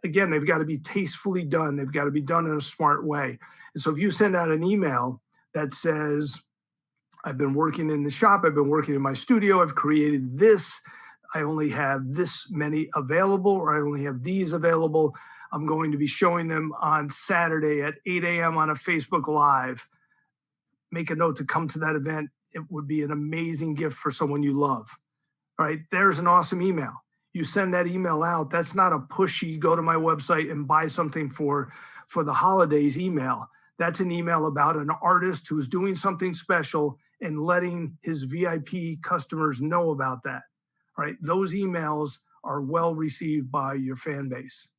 again, they've got to be tastefully done. They've got to be done in a smart way. And so if you send out an email that says, I've been working in the shop, I've been working in my studio, I've created this, I only have this many available, or I only have these available, I'm going to be showing them on Saturday at 8 a.m. on a Facebook Live. Make a note to come to that event. It would be an amazing gift for someone you love. All right, there's an awesome email. You send that email out. That's not a pushy, go to my website and buy something for the holidays email. That's an email about an artist who's doing something special and letting his VIP customers know about that. All right, those emails are well received by your fan base.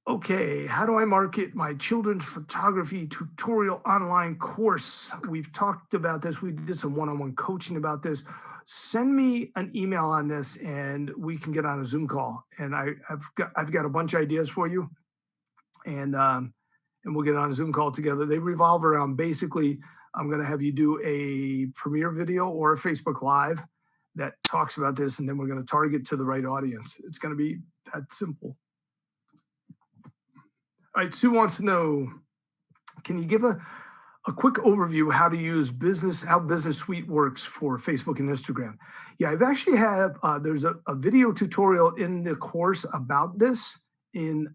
Okay, how do I market my children's photography tutorial online course? We've talked about this. We did some one-on-one coaching about this. Send me an email on this and we can get on a Zoom call. And I've got a bunch of ideas for you. And we'll get on a Zoom call together. They revolve around basically, I'm going to have you do a premiere video or a Facebook Live that talks about this, and then we're going to target to the right audience. It's going to be that simple. All right, Sue wants to know, can you give a quick overview how to use how Business Suite works for Facebook and Instagram? Yeah, I've actually there's a video tutorial in the course about this in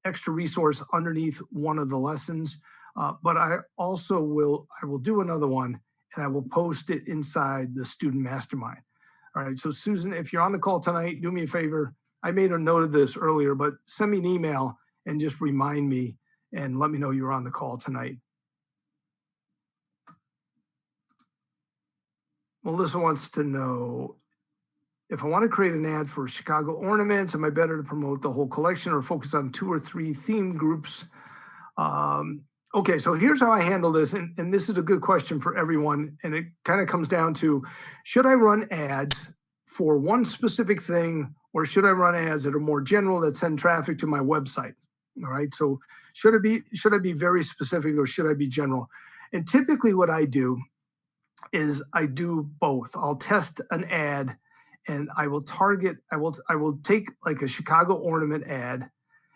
extra resource underneath one of the lessons. But I will do another one and I will post it inside the student mastermind. All right, so Susan, if you're on the call tonight, do me a favor. I made a note of this earlier, but send me an email and just remind me and let me know you're on the call tonight. Melissa wants to know, if I want to create an ad for Chicago ornaments, am I better to promote the whole collection or focus on 2 or 3 theme groups? Okay, so here's how I handle this, and this is a good question for everyone, and it kind of comes down to, should I run ads for one specific thing, or should I run ads that are more general that send traffic to my website? All right, so should I be very specific or should I be general? And typically what I do is I do both. I'll test an ad and I will take like a Chicago ornament ad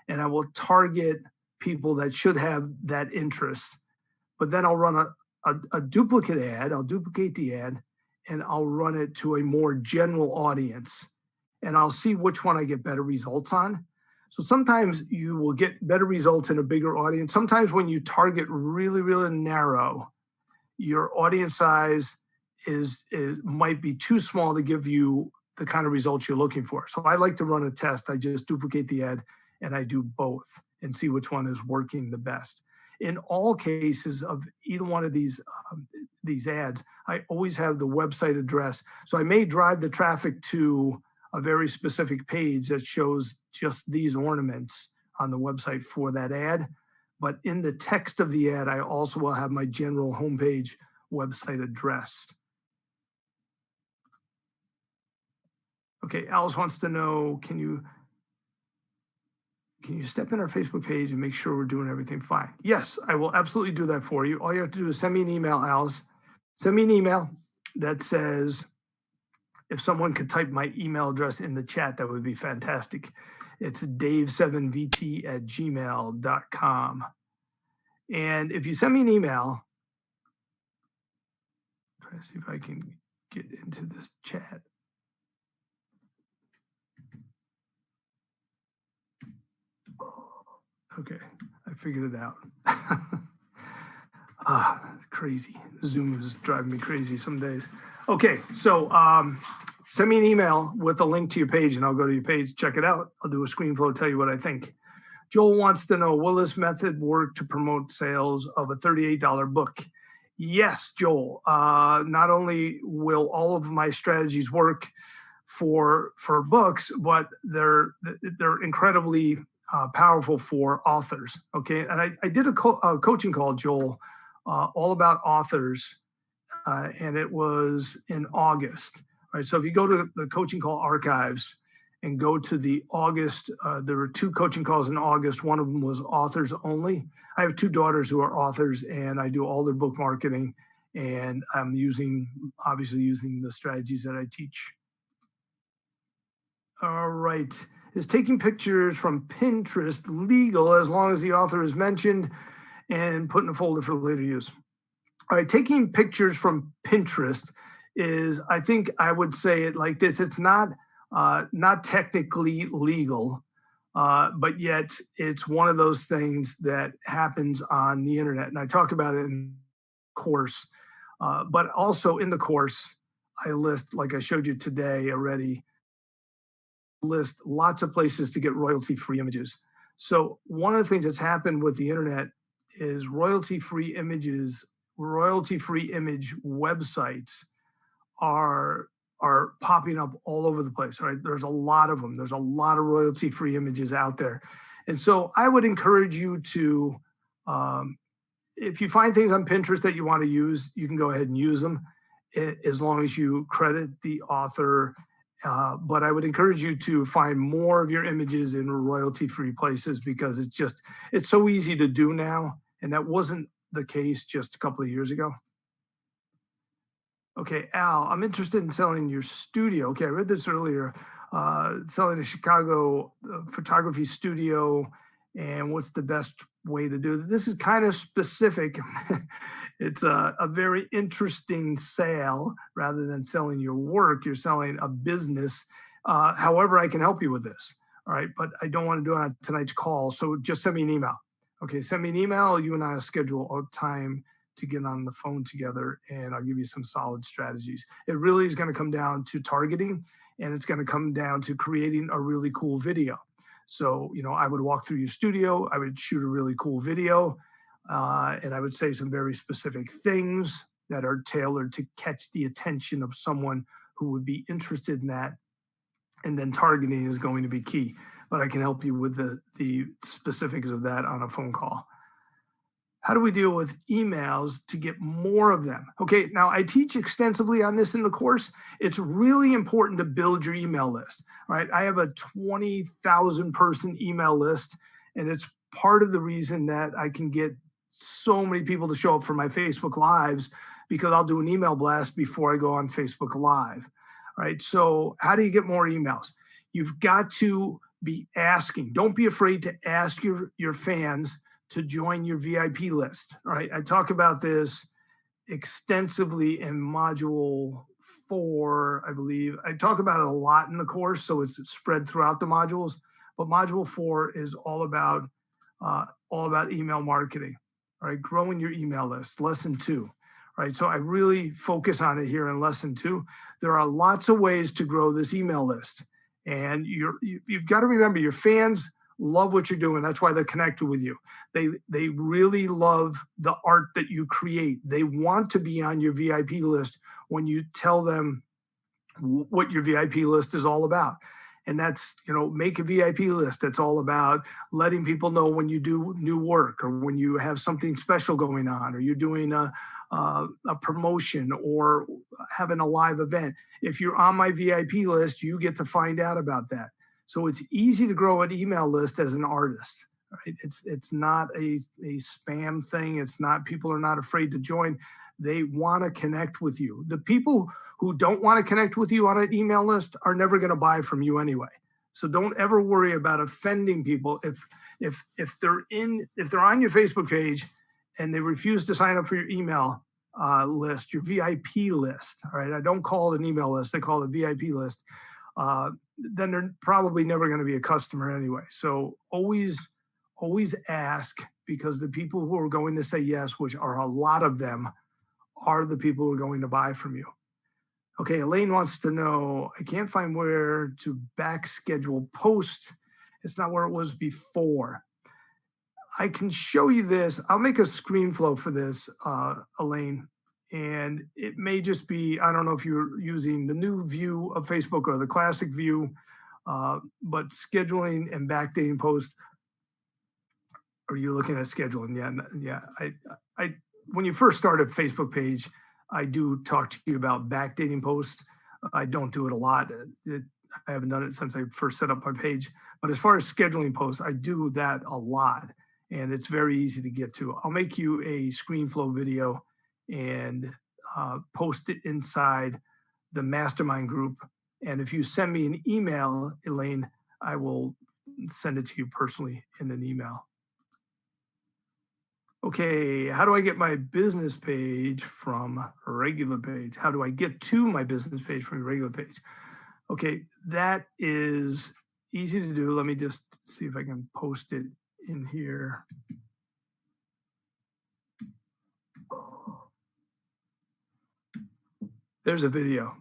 and I will target people that should have that interest. But then I'll run a duplicate ad. I'll duplicate the ad and I'll run it to a more general audience. and I'll see which one I get better results on. So sometimes you will get better results in a bigger audience. Sometimes when you target really, really narrow, your audience size might be too small to give you the kind of results you're looking for. So I like to run a test. I just duplicate the ad and I do both and see which one is working the best. In all cases of either one of these ads, I always have the website address. So I may drive the traffic to a very specific page that shows just these ornaments on the website for that ad. But in the text of the ad, I also will have my general homepage website address. Okay, Alice wants to know, can you step in our Facebook page and make sure we're doing everything fine? Yes, I will absolutely do that for you. All you have to do is send me an email, Alice. Send me an email that says, if someone could type my email address in the chat, that would be fantastic. It's dave7vt@gmail.com. And if you send me an email, try to see if I can get into this chat. Okay, I figured it out. Crazy. Zoom is driving me crazy some days. Okay, so send me an email with a link to your page and I'll go to your page, check it out. I'll do a screen flow, tell you what I think. Joel wants to know, will this method work to promote sales of a $38 book? Yes, Joel. Not only will all of my strategies work for books, but they're incredibly powerful for authors. Okay, and I did a coaching call, Joel, all about authors, and it was in August. Right, so if you go to the coaching call archives and go to the August, there were 2 coaching calls in August. One of them was authors only. I have 2 daughters who are authors, and I do all their book marketing, and I'm obviously using the strategies that I teach. All right. Is taking pictures from Pinterest legal as long as the author is mentioned and put in a folder for later use? All right, taking pictures from Pinterest is, I think I would say it like this, it's not technically legal, but yet it's one of those things that happens on the internet. And I talk about it in the course, but also in the course, I list, like I showed you today already, list lots of places to get royalty-free images. So one of the things that's happened with the internet is royalty-free image websites are popping up all over the place, right? There's a lot of them. There's a lot of royalty-free images out there. And so I would encourage you to, if you find things on Pinterest that you want to use, you can go ahead and use them as long as you credit the author. But I would encourage you to find more of your images in royalty-free places because it's so easy to do now. And that wasn't the case just a couple of years ago. Okay, Al, I'm interested in selling your studio. Okay, I read this earlier. Selling a Chicago photography studio, and what's the best way to do it? This is kind of specific. It's a very interesting sale. Rather than selling your work, you're selling a business. However, I can help you with this. All right, but I don't want to do it on tonight's call. So just send me an email. Okay, send me an email. You and I will schedule a time to get on the phone together, and I'll give you some solid strategies. It really is going to come down to targeting, and it's going to come down to creating a really cool video. So, I would walk through your studio, I would shoot a really cool video, and I would say some very specific things that are tailored to catch the attention of someone who would be interested in that. And then targeting is going to be key, but I can help you with the specifics of that on a phone call. How do we deal with emails to get more of them? Okay, now I teach extensively on this in the course. It's really important to build your email list, right? I have a 20,000 person email list, and it's part of the reason that I can get so many people to show up for my Facebook Lives because I'll do an email blast before I go on Facebook Live, right? So how do you get more emails? You've got to be asking. Don't be afraid to ask your fans to join your VIP list, right? I talk about this extensively in module 4, I believe. I talk about it a lot in the course, so it's spread throughout the modules. But module 4 is all about email marketing. All right, growing your email list. Lesson 2. All right, so I really focus on it here in lesson 2. There are lots of ways to grow this email list, and you've got to remember your fans love what you're doing. That's why they're connected with you. They really love the art that you create. They want to be on your VIP list when you tell them what your VIP list is all about. And that's, make a VIP list that's all about letting people know when you do new work, or when you have something special going on, or you're doing a promotion, or having a live event. If you're on my VIP list, you get to find out about that. So it's easy to grow an email list as an artist, right? It's not a spam thing. It's not, people are not afraid to join. They want to connect with you. The people who don't want to connect with you on an email list are never going to buy from you anyway. So don't ever worry about offending people. If they're on your Facebook page and they refuse to sign up for your email list, your VIP list, all right? I don't call it an email list. I call it a VIP list. Then they're probably never going to be a customer anyway. So always ask, because the people who are going to say yes, which are a lot of them, are the people who are going to buy from you. Okay, Elaine wants to know, I can't find where to back schedule post. It's not where it was before. I can show you this. I'll make a screen flow for this, Elaine. And it may just be, I don't know if you're using the new view of Facebook or the classic view, but scheduling and backdating posts. Are you looking at scheduling? Yeah. I when you first start a Facebook page, I do talk to you about backdating posts. I don't do it a lot. I haven't done it since I first set up my page. But as far as scheduling posts, I do that a lot, and it's very easy to get to. I'll make you a screen flow video and post it inside the mastermind group. And if you send me an email, Elaine, I will send it to you personally in an email. Okay, how do I get my business page from a regular page? How do I get to my business page from a regular page? Okay, that is easy to do. Let me just see if I can post it in here. There's a video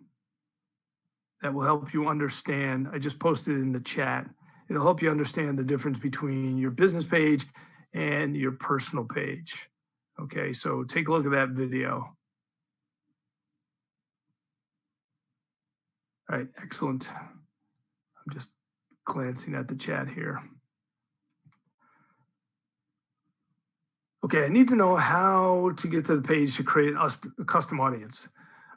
that will help you understand. I just posted it in the chat. It'll help you understand the difference between your business page and your personal page. Okay, so take a look at that video. All right, excellent. I'm just glancing at the chat here. Okay, I need to know how to get to the page to create a custom audience.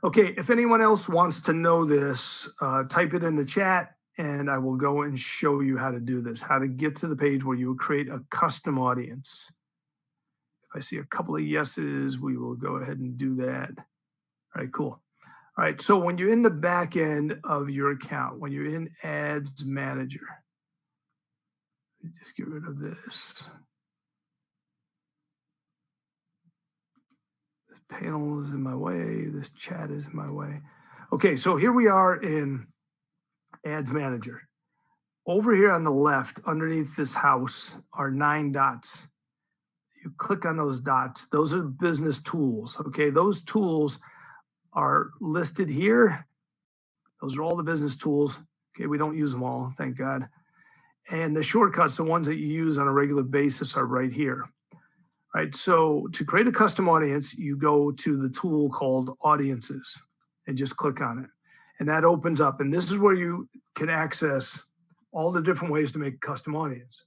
Okay, if anyone else wants to know this, type it in the chat and I will go and show you how to do this, how to get to the page where you would create a custom audience. If I see a couple of yeses, we will go ahead and do that. All right, cool. All right, so when you're in the back end of your account, when you're in Ads Manager, let me just get rid of this. This panel is in my way. This chat is in my way. Okay, so here we are in Ads Manager. Over here on the left, underneath this house, are 9 dots. You click on those dots. Those are business tools. Okay, those tools are listed here. Those are all the business tools. Okay, we don't use them all, thank God. And the shortcuts, the ones that you use on a regular basis, are right here. All right, so to create a custom audience, you go to the tool called Audiences and just click on it. And that opens up, and this is where you can access all the different ways to make a custom audience.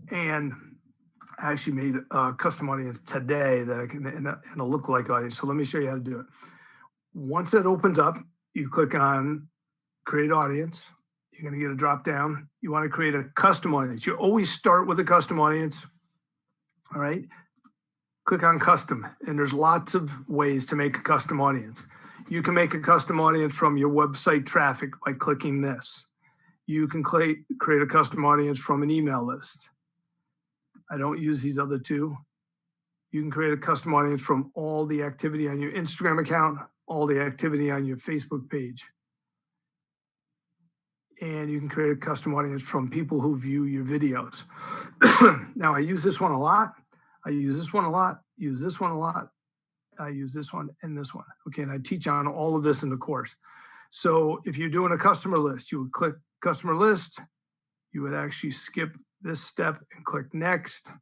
And I actually made a custom audience today that I can, and a lookalike audience. So let me show you how to do it. Once that opens up, you click on Create Audience. You're going to get a drop down. You want to create a custom audience. You always start with a custom audience. All right. Click on Custom, and there's lots of ways to make a custom audience. You can make a custom audience from your website traffic by clicking this. You can create a custom audience from an email list. I don't use these other two. You can create a custom audience from all the activity on your Instagram account, all the activity on your Facebook page. And you can create a custom audience from people who view your videos. Now, I use this one a lot. I use this one a lot, use this one a lot. I use this one and this one. Okay, and I teach on all of this in the course. So if you're doing a customer list, you would click customer list. You would actually skip this step and click next.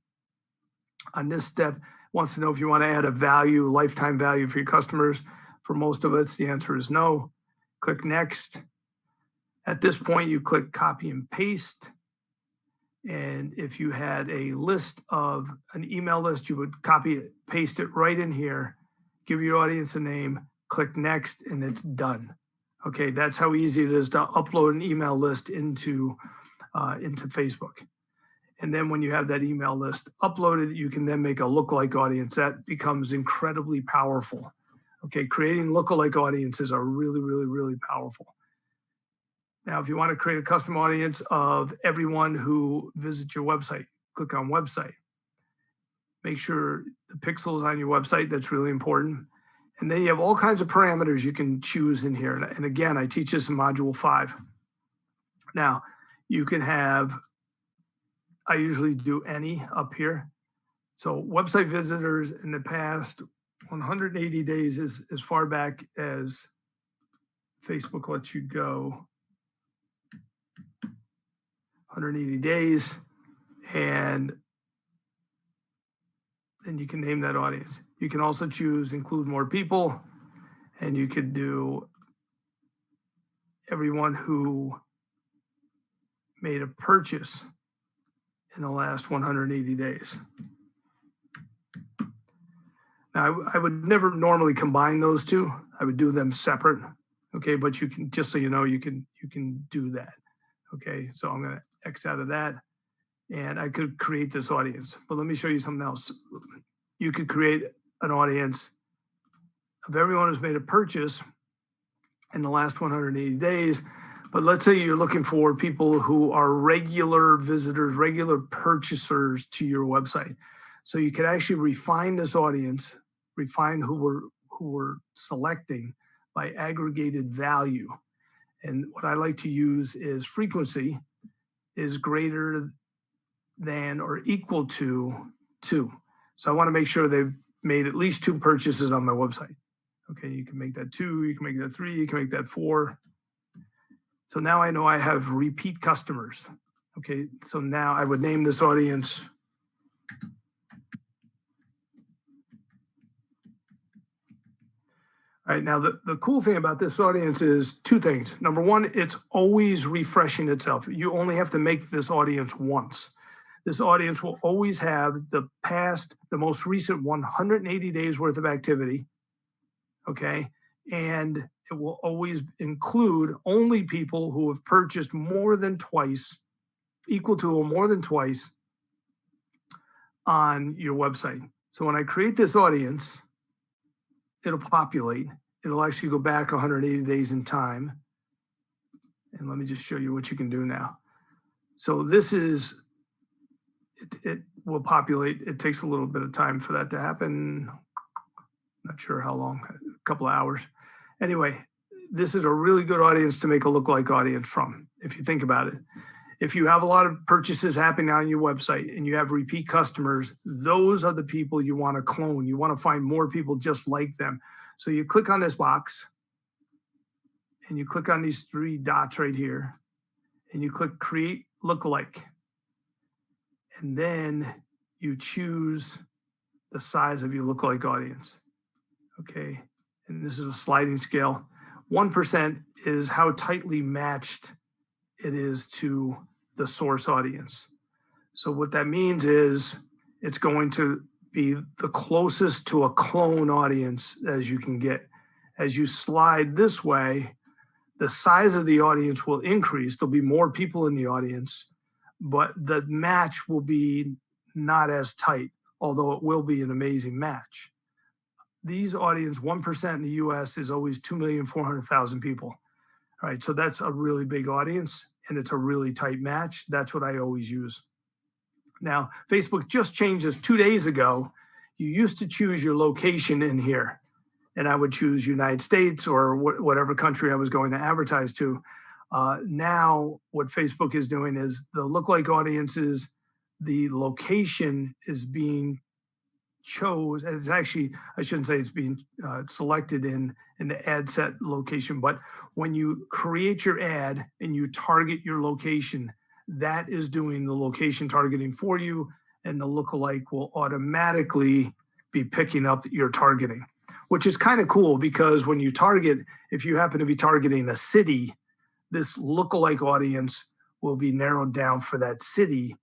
On this step, wants to know if you want to add a value, lifetime value for your customers. For most of us, the answer is no. Click next. At this point, you click copy and paste. And if you had a list of an email list, you would copy it, paste it right in here, give your audience a name, click next, and it's done. Okay, that's how easy it is to upload an email list into Facebook. And then when you have that email list uploaded, you can then make a lookalike audience. That becomes incredibly powerful. Okay, creating lookalike audiences are really, really, really powerful. Now, if you want to create a custom audience of everyone who visits your website, click on website. Make sure the pixel is on your website. That's really important. And then you have all kinds of parameters you can choose in here. And again, I teach this in module 5. Now, you can have, I usually do any up here. So website visitors in the past 180 days is as far back as Facebook lets you go. 180 days, and then you can name that audience. You can also choose include more people, and you could do everyone who made a purchase in the last 180 days. Now, I would never normally combine those two. I would do them separate, okay? But you can, just so you know, you can do that. Okay, so I'm going to X out of that, and I could create this audience. But let me show you something else. You could create an audience of everyone who's made a purchase in the last 180 days. But let's say you're looking for people who are regular visitors, regular purchasers to your website. So you could actually refine this audience, refine who we're selecting by aggregated value. And what I like to use is frequency is greater than or equal to 2. So I want to make sure they've made at least 2 purchases on my website. Okay, you can make that 2, you can make that 3, you can make that 4. So now I know I have repeat customers. Okay, so now I would name this audience All right, now the cool thing about this audience is 2 things. Number 1, it's always refreshing itself. You only have to make this audience once. This audience will always have the most recent 180 days worth of activity, okay? And it will always include only people who have purchased more than twice, equal to or more than twice on your website. So when I create this audience, it'll populate. It'll actually go back 180 days in time. And let me just show you what you can do now. So this is, it will populate. It takes a little bit of time for that to happen. Not sure how long, a couple of hours. Anyway, this is a really good audience to make a lookalike audience from, if you think about it. If you have a lot of purchases happening on your website and you have repeat customers, those are the people you want to clone. You want to find more people just like them. So you click on this box and you click on these 3 dots right here and you click create lookalike. And then you choose the size of your lookalike audience. Okay, and this is a sliding scale. 1% is how tightly matched it is to the source audience. So what that means is it's going to be the closest to a clone audience as you can get. As you slide this way, the size of the audience will increase. There'll be more people in the audience, but the match will be not as tight, although it will be an amazing match. These audience, 1% in the US is always 2,400,000 people. All right, so that's a really big audience and it's a really tight match. That's what I always use. Now, Facebook just changed this 2 days ago. you used to choose your location in here, and I would choose United States or whatever country I was going to advertise to. Now, what Facebook is doing is the lookalike audiences, the location is being chose. And it's actually, I shouldn't say it's being selected in the ad set location, but when you create your ad and you target your location, that is doing the location targeting for you, and the lookalike will automatically be picking up your targeting, which is kind of cool because when you target, if you happen to be targeting a city, this lookalike audience will be narrowed down for that city,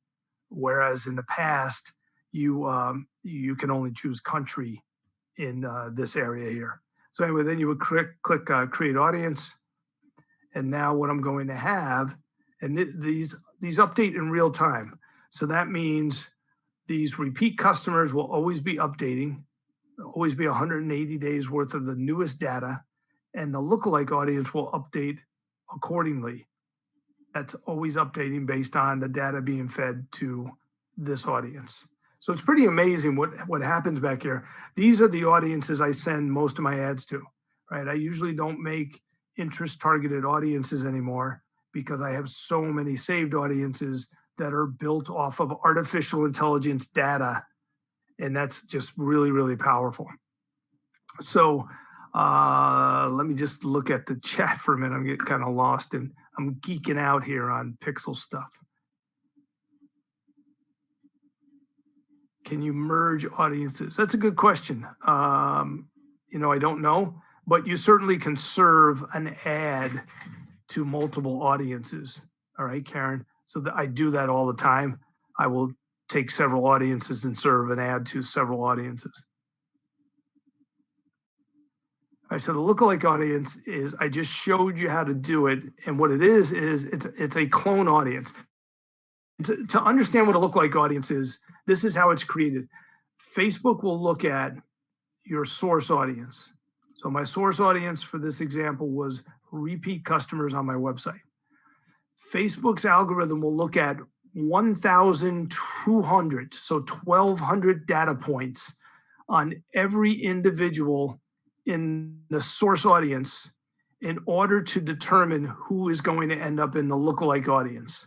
whereas in the past, you can only choose country in this area here. So anyway, then you would click create audience, and now what I'm going to have, and these update in real time. So that means these repeat customers will always be updating, always be 180 days worth of the newest data, and the lookalike audience will update accordingly. That's always updating based on the data being fed to this audience. So it's pretty amazing what happens back here. These are the audiences I send most of my ads to, right? I usually don't make interest targeted audiences anymore because I have so many saved audiences that are built off of artificial intelligence data. And that's just really, really powerful. So let me just look at the chat for a minute. I'm getting kind of lost and I'm geeking out here on pixel stuff. Can you merge audiences? That's a good question. I don't know, but you certainly can serve an ad to multiple audiences. All right, Karen. So I do that all the time. I will take several audiences and serve an ad to several audiences. All right, so the lookalike audience is, I just showed you how to do it. And what it is it's a clone audience. To understand what a lookalike audience is, this is how it's created. Facebook will look at your source audience. So my source audience for this example was repeat customers on my website. Facebook's algorithm will look at 1,200, so 1,200 data points on every individual in the source audience in order to determine who is going to end up in the lookalike audience.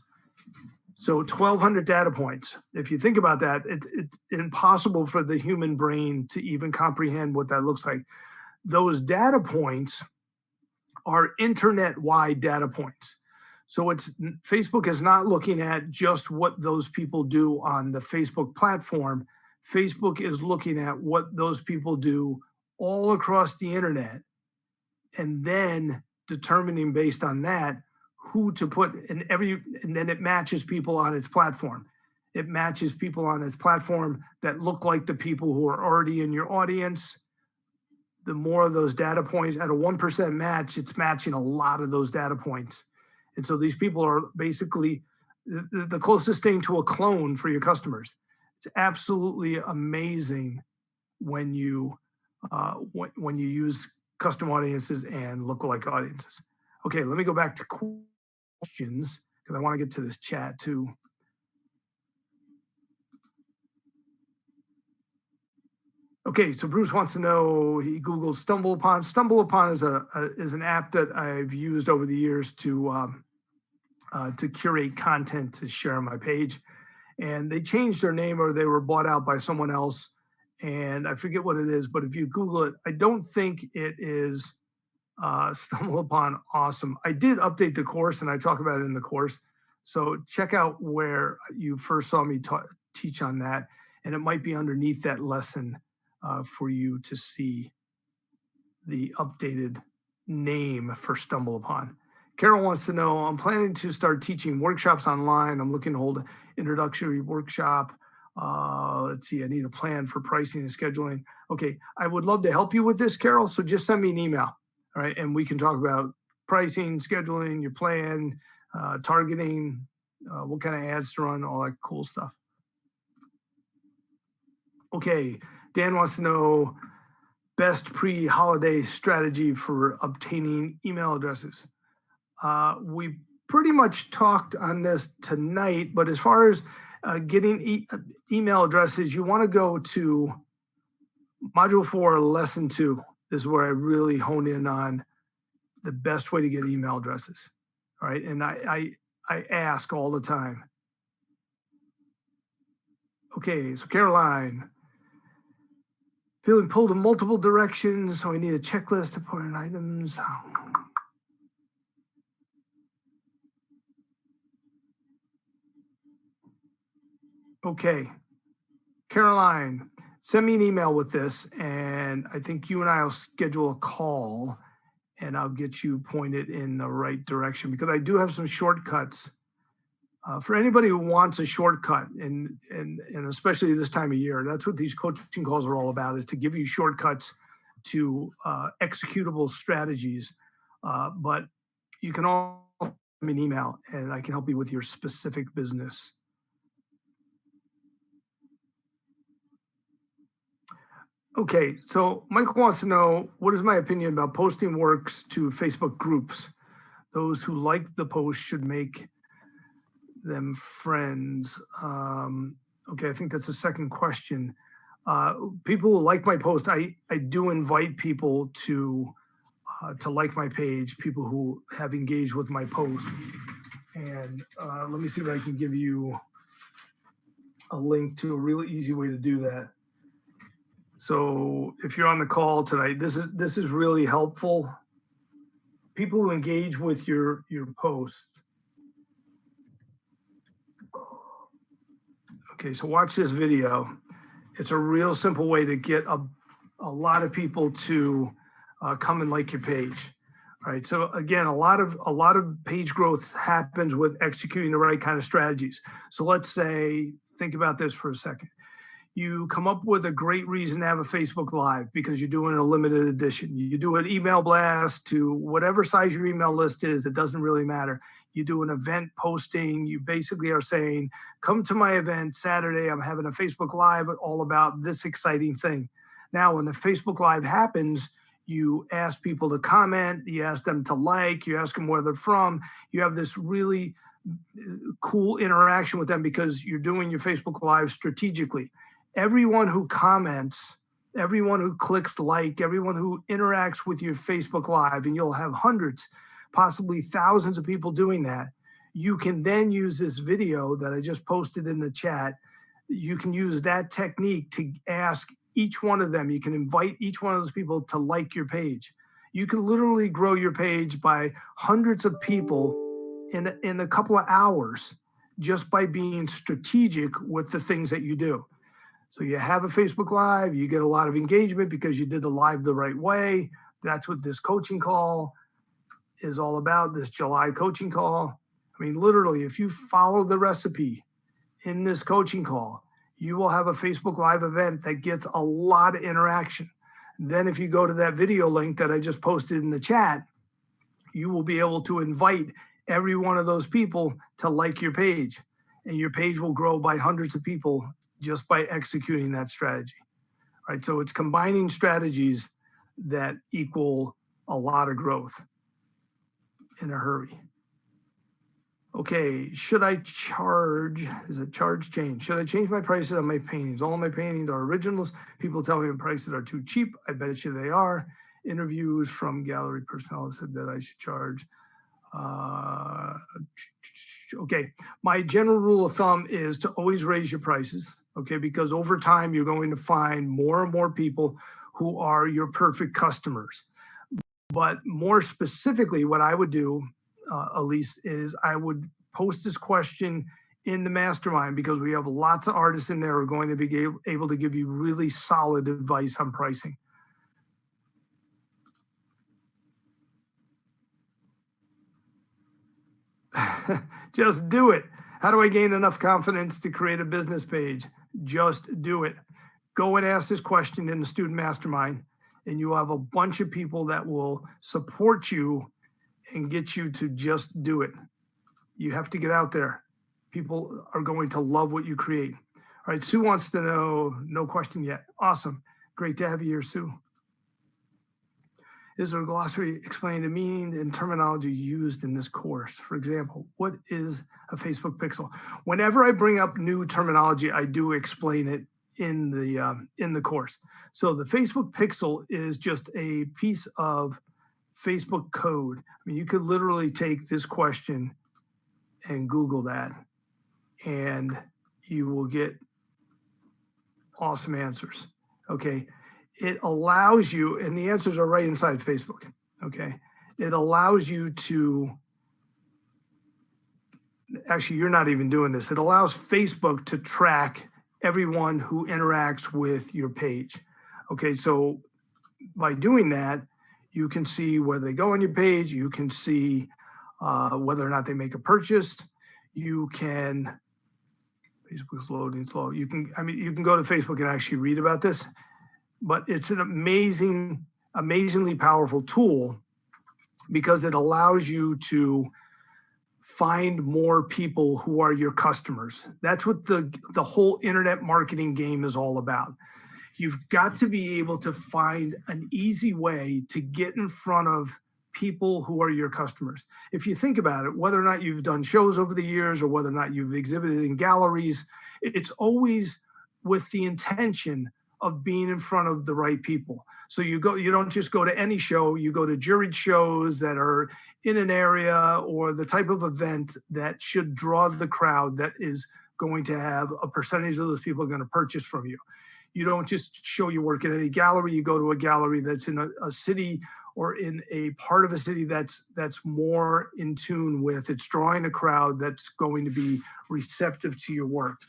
So 1,200 data points. If you think about that, it's impossible for the human brain to even comprehend what that looks like. Those data points are internet-wide data points. So Facebook is not looking at just what those people do on the Facebook platform. Facebook is looking at what those people do all across the internet, and then determining based on that who to put in and then it matches people on its platform. It matches people on its platform that look like the people who are already in your audience. The more of those data points at a 1% match, it's matching a lot of those data points. And so these people are basically the closest thing to a clone for your customers. It's absolutely amazing when you use custom audiences and lookalike audiences. Okay, let me go back to questions because I want to get to this chat too. Okay, so Bruce wants to know, he Googles StumbleUpon. StumbleUpon is an app that I've used over the years to curate content to share on my page. And they changed their name, or they were bought out by someone else. And I forget what it is, but if you Google it, I don't think it is StumbleUpon Awesome. I did update the course and I talk about it in the course. So check out where you first saw me teach on that. And it might be underneath that lesson for you to see the updated name for StumbleUpon. Carol wants to know, I'm planning to start teaching workshops online. I'm looking to hold an introductory workshop. Let's see, I need a plan for pricing and scheduling. Okay, I would love to help you with this, Carol. So just send me an email, all right? And we can talk about pricing, scheduling, your plan, targeting, what kind of ads to run, all that cool stuff. Okay, Dan wants to know best pre-holiday strategy for obtaining email addresses. We pretty much talked on this tonight, but as far as getting email addresses, you want to go to Module 4, lesson 2 is where I really hone in on the best way to get email addresses. All right. And I ask all the time. Okay, so Caroline, feeling pulled in multiple directions, so I need a checklist of important items. Okay, Caroline, send me an email with this, and I think you and I will schedule a call, and I'll get you pointed in the right direction, because I do have some shortcuts. For anybody who wants a shortcut, and especially this time of year, that's what these coaching calls are all about, is to give you shortcuts to executable strategies. But you can all send me an email, and I can help you with your specific business. Okay, so Michael wants to know, what is my opinion about posting works to Facebook groups? Those who like the post should make them friends. Okay, I think that's the second question. People who like my post, I do invite people to like my page, people who have engaged with my post. And let me see if I can give you a link to a really easy way to do that. So if you're on the call tonight, this is really helpful. People who engage with your post. Okay, so watch this video. It's a real simple way to get a lot of people to come and like your page. All right, so again, a lot of page growth happens with executing the right kind of strategies. So let's say, think about this for a second. You come up with a great reason to have a Facebook Live because you're doing a limited edition. You do an email blast to whatever size your email list is, it doesn't really matter. You do an event posting. You basically are saying, come to my event Saturday. I'm having a Facebook Live all about this exciting thing. Now, when the Facebook Live happens, you ask people to comment, you ask them to like, you ask them where they're from. You have this really cool interaction with them because you're doing your Facebook Live strategically. Everyone who comments, everyone who clicks like, everyone who interacts with your Facebook Live, and you'll have hundreds, possibly thousands of people doing that. You can then use this video that I just posted in the chat. You can use that technique to ask each one of them. You can invite each one of those people to like your page. You can literally grow your page by hundreds of people in a couple of hours just by being strategic with the things that you do. So you have a Facebook Live, you get a lot of engagement because you did the live the right way. That's what this coaching call is all about, this July coaching call. I mean, literally, if you follow the recipe in this coaching call, you will have a Facebook Live event that gets a lot of interaction. Then if you go to that video link that I just posted in the chat, you will be able to invite every one of those people to like your page. And your page will grow by hundreds of people just by executing that strategy. All right, so it's combining strategies that equal a lot of growth in a hurry. Okay, should I charge, is it charge change? Should I change my prices on my paintings? All my paintings are originals. People tell me the prices are too cheap. I bet you they are. Interviews from gallery personnel said that I should charge. Okay, my general rule of thumb is to always raise your prices, okay, because over time you're going to find more and more people who are your perfect customers. But more specifically, what I would do, Elise, is I would post this question in the mastermind because we have lots of artists in there who are going to be able to give you really solid advice on pricing. Just do it. How do I gain enough confidence to create a business page? Just do it. Go and ask this question in the student mastermind, and you will have a bunch of people that will support you and get you to just do it. You have to get out there. People are going to love what you create. All right, Sue wants to know, no question yet. Awesome. Great to have you here, Sue. Is there a glossary explaining the meaning and terminology used in this course? For example, what is a Facebook pixel? Whenever I bring up new terminology, I do explain it in the course. So the Facebook Pixel is just a piece of Facebook code. I mean, you could literally take this question and Google that, and you will get awesome answers. Okay. It allows you, and the answers are right inside Facebook. Okay. It allows you to, actually, you're not even doing this. It allows Facebook to track everyone who interacts with your page. Okay. So by doing that, you can see where they go on your page. You can see whether or not they make a purchase. You can, Facebook's loading slow. You can go to Facebook and actually read about this, but it's an amazingly powerful tool because it allows you to find more people who are your customers. That's what the whole internet marketing game is all about. You've got to be able to find an easy way to get in front of people who are your customers. If you think about it, whether or not you've done shows over the years or whether or not you've exhibited in galleries, it's always with the intention of being in front of the right people. So you don't just go to any show, you go to juried shows that are in an area or the type of event that should draw the crowd that is going to have a percentage of those people going to purchase from you. You don't just show your work at any gallery, you go to a gallery that's in a city or in a part of a city that's more in tune with, it's drawing a crowd that's going to be receptive to your work.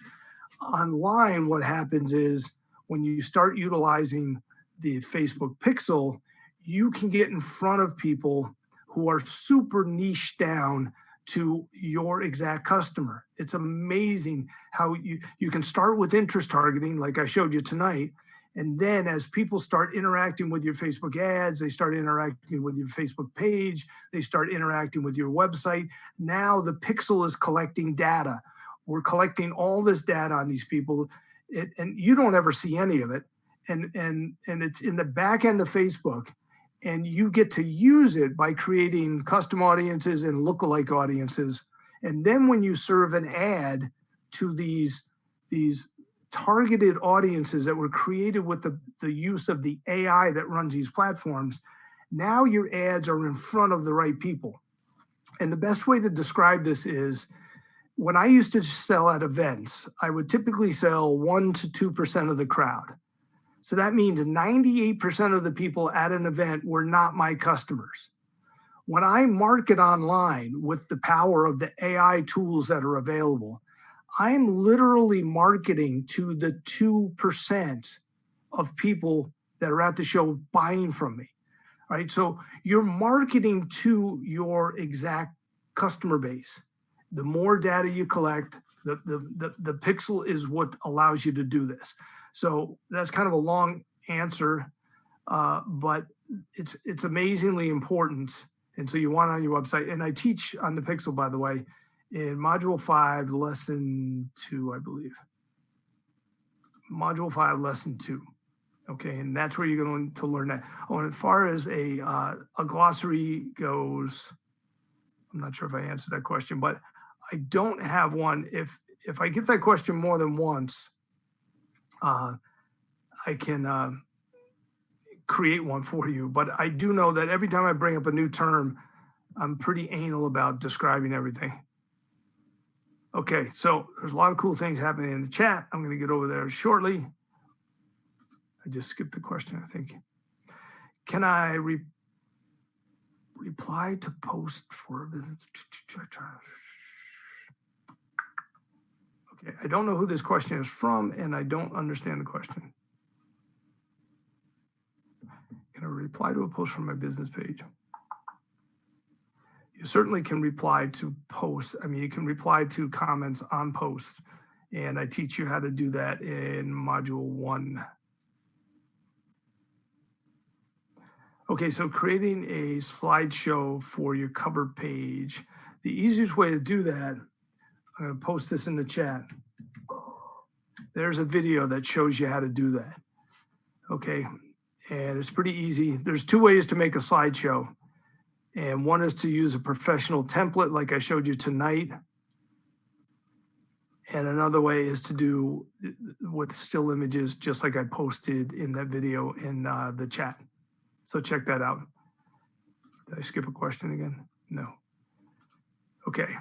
Online, what happens is when you start utilizing the Facebook Pixel, you can get in front of people who are super niche down to your exact customer. It's amazing how you can start with interest targeting, like I showed you tonight. And then as people start interacting with your Facebook ads, they start interacting with your Facebook page, they start interacting with your website. Now the Pixel is collecting data. We're collecting all this data on these people, and you don't ever see any of it. And it's in the back end of Facebook, and you get to use it by creating custom audiences and lookalike audiences. And then when you serve an ad to these targeted audiences that were created with the use of the AI that runs these platforms, now your ads are in front of the right people. And the best way to describe this is, when I used to sell at events, I would typically sell 1 to 2% of the crowd. So that means 98% of the people at an event were not my customers. When I market online with the power of the AI tools that are available, I'm literally marketing to the 2% of people that are at the show buying from me, right? So you're marketing to your exact customer base. The more data you collect, the Pixel is what allows you to do this. So that's kind of a long answer, but it's amazingly important. And so you want it on your website. And I teach on the Pixel, by the way, in Module 5, Lesson 2, I believe. Module 5, Lesson 2. Okay, and that's where you're going to learn that. Oh, and as far as a glossary goes, I'm not sure if I answered that question, but I don't have one. If I get that question more than once, I can create one for you. But I do know that every time I bring up a new term, I'm pretty anal about describing everything. Okay, so there's a lot of cool things happening in the chat. I'm going to get over there shortly. I just skipped the question, I think. Can I reply to post for a business? Okay, I don't know who this question is from, and I don't understand the question. Can I reply to a post from my business page? You certainly can reply to posts. I mean, you can reply to comments on posts, and I teach you how to do that in Module 1. Okay, so creating a slideshow for your cover page. The easiest way to do that, I'm going to post this in the chat. There's a video that shows you how to do that. Okay, and it's pretty easy. There's 2 ways to make a slideshow. And one is to use a professional template like I showed you tonight. And another way is to do with still images, just like I posted in that video in the chat. So check that out. Did I skip a question again? No. Okay.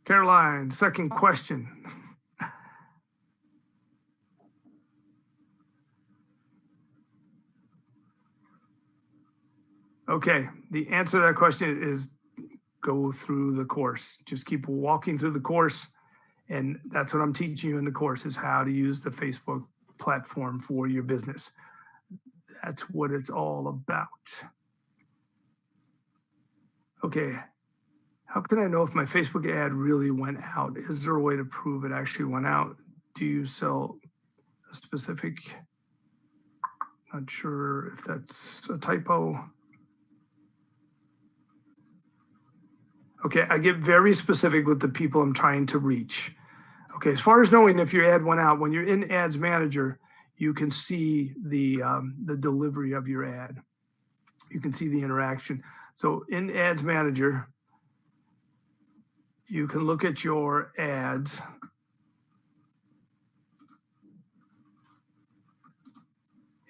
Caroline, second question. Okay, the answer to that question is go through the course. Just keep walking through the course. And that's what I'm teaching you in the course, is how to use the Facebook platform for your business. That's what it's all about. Okay, how can I know if my Facebook ad really went out? Is there a way to prove it actually went out? Do you sell a specific, not sure if that's a typo. Okay, I get very specific with the people I'm trying to reach. Okay, as far as knowing if your ad went out, when you're in Ads Manager, you can see the delivery of your ad. You can see the interaction. So in Ads Manager, you can look at your ads.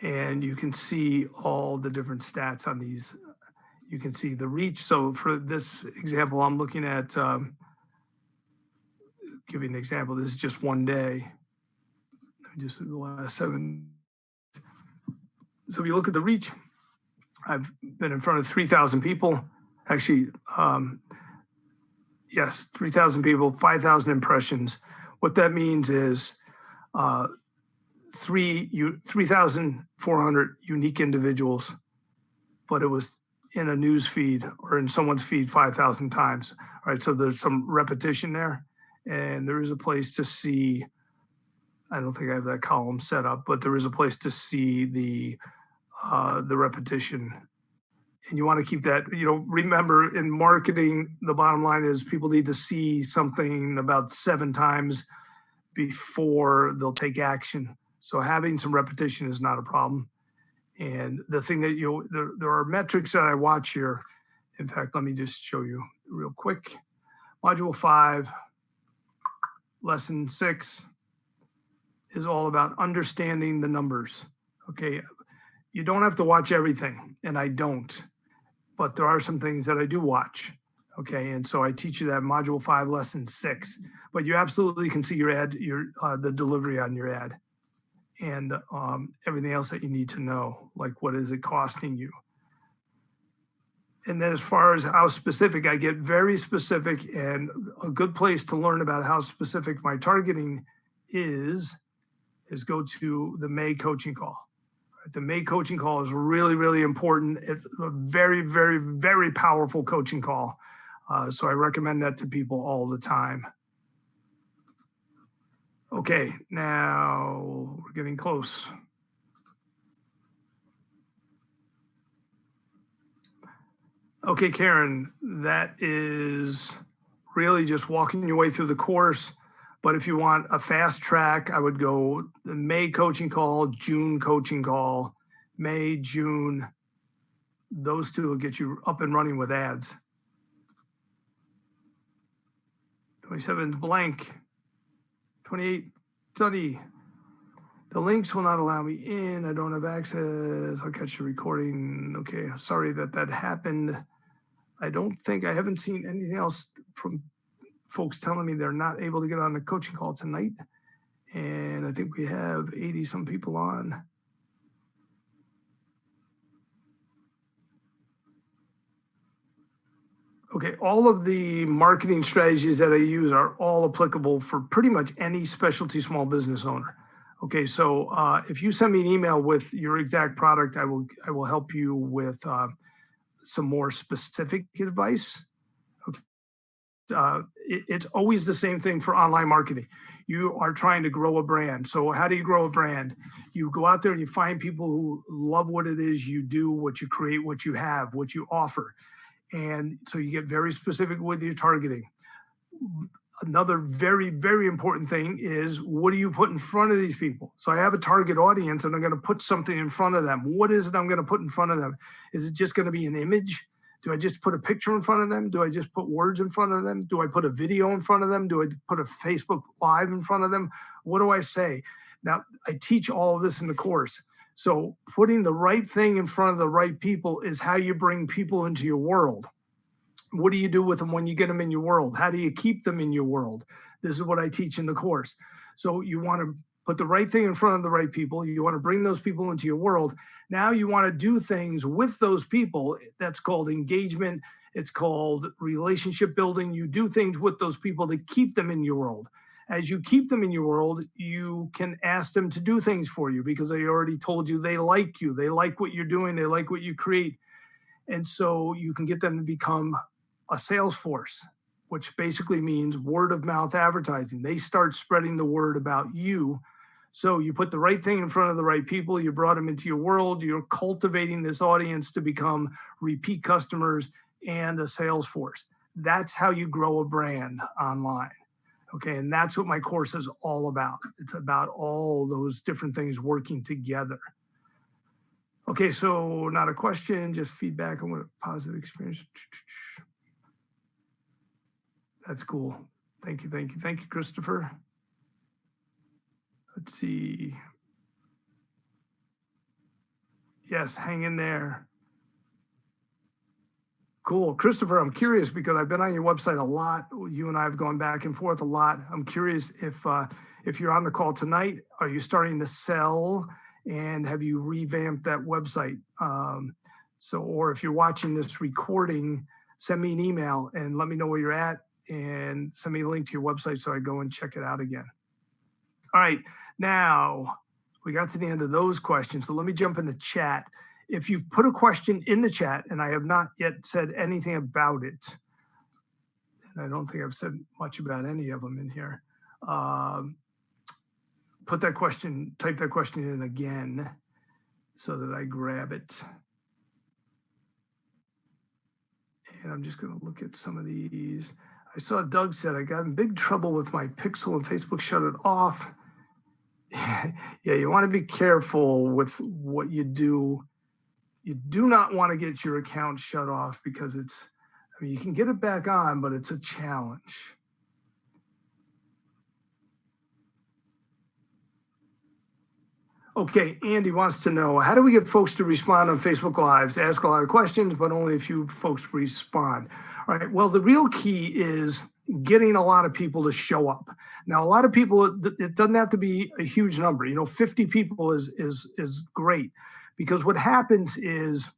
And you can see all the different stats on these. You can see the reach. So for this example, I'm looking at, give you an example, this is just one day. Just the last 7. So if you look at the reach, I've been in front of 3,000 people. Actually, yes, 3,000 people, 5,000 impressions. What that means is 3,400 unique individuals, but it was in a news feed or in someone's feed 5,000 times. All right, so there's some repetition there, and there is a place to see. I don't think I have that column set up, but there is a place to see the repetition. And you want to keep that, remember in marketing, the bottom line is people need to see something about 7 times before they'll take action. So having some repetition is not a problem. And the thing that there are metrics that I watch here. In fact, let me just show you real quick. Module 5, lesson 6 is all about understanding the numbers. Okay, you don't have to watch everything, and I don't, but there are some things that I do watch. Okay, and so I teach you that module 5, lesson 6. But you absolutely can see your ad, the delivery on your ad, and everything else that you need to know, like what is it costing you. And then as far as how specific, I get very specific, and a good place to learn about how specific my targeting is go to the May coaching call. The May coaching call is really, really important. It's a very, very, very powerful coaching call. So I recommend that to people all the time. Okay, now we're getting close. Okay, Karen, that is really just walking your way through the course. But if you want a fast track, I would go the May coaching call, June coaching call, May, June. Those two will get you up and running with ads. 27 blank, 28 study. The links will not allow me in. I don't have access. I'll catch the recording. Okay, sorry that happened. I haven't seen anything else from folks telling me they're not able to get on the coaching call tonight. And I think we have 80 some people on. Okay, all of the marketing strategies that I use are all applicable for pretty much any specialty small business owner. Okay, so if you send me an email with your exact product, I will help you with some more specific advice. Okay. It's always the same thing for online marketing. You are trying to grow a brand. So how do you grow a brand? You go out there and you find people who love what it is you do, what you create, what you have, what you offer. And so you get very specific with your targeting. Another very, very important thing is, what do you put in front of these people? So I have a target audience and I'm going to put something in front of them. What is it I'm going to put in front of them? Is it just going to be an image? Do I just put a picture in front of them? Do I just put words in front of them? Do I put a video in front of them? Do I put a Facebook Live in front of them? What do I say? Now, I teach all of this in the course. So putting the right thing in front of the right people is how you bring people into your world. What do you do with them when you get them in your world? How do you keep them in your world? This is what I teach in the course. So you want to put the right thing in front of the right people. You want to bring those people into your world. Now you want to do things with those people. That's called engagement. It's called relationship building. You do things with those people to keep them in your world. As you keep them in your world, you can ask them to do things for you because they already told you they like you. They like what you're doing. They like what you create. And so you can get them to become a sales force, which basically means word of mouth advertising. They start spreading the word about you. So you put the right thing in front of the right people. You brought them into your world. You're cultivating this audience to become repeat customers and a sales force. That's how you grow a brand online. Okay, and that's what my course is all about. It's about all those different things working together. Okay, so not a question, just feedback on what a positive experience. That's cool. Thank you, Christopher. Let's see. Yes, hang in there. Cool. Christopher, I'm curious because I've been on your website a lot. You and I have gone back and forth a lot. I'm curious if you're on the call tonight, are you starting to sell and have you revamped that website? Or if you're watching this recording, send me an email and let me know where you're at and send me a link to your website so I go and check it out again. All right, now we got to the end of those questions. So let me jump in the chat. If you've put a question in the chat and I have not yet said anything about it, and I don't think I've said much about any of them in here, put that question, type that question in again so that I grab it. And I'm just gonna look at some of these. I saw Doug said, I got in big trouble with my Pixel and Facebook shut it off. Yeah, you wanna be careful with what you do. You do not want to get your account shut off because you can get it back on, but it's a challenge. Okay, Andy wants to know, how do we get folks to respond on Facebook Lives? Ask a lot of questions, but only a few folks respond. All right, well, the real key is getting a lot of people to show up. Now, a lot of people, it doesn't have to be a huge number. 50 people is great because what happens is,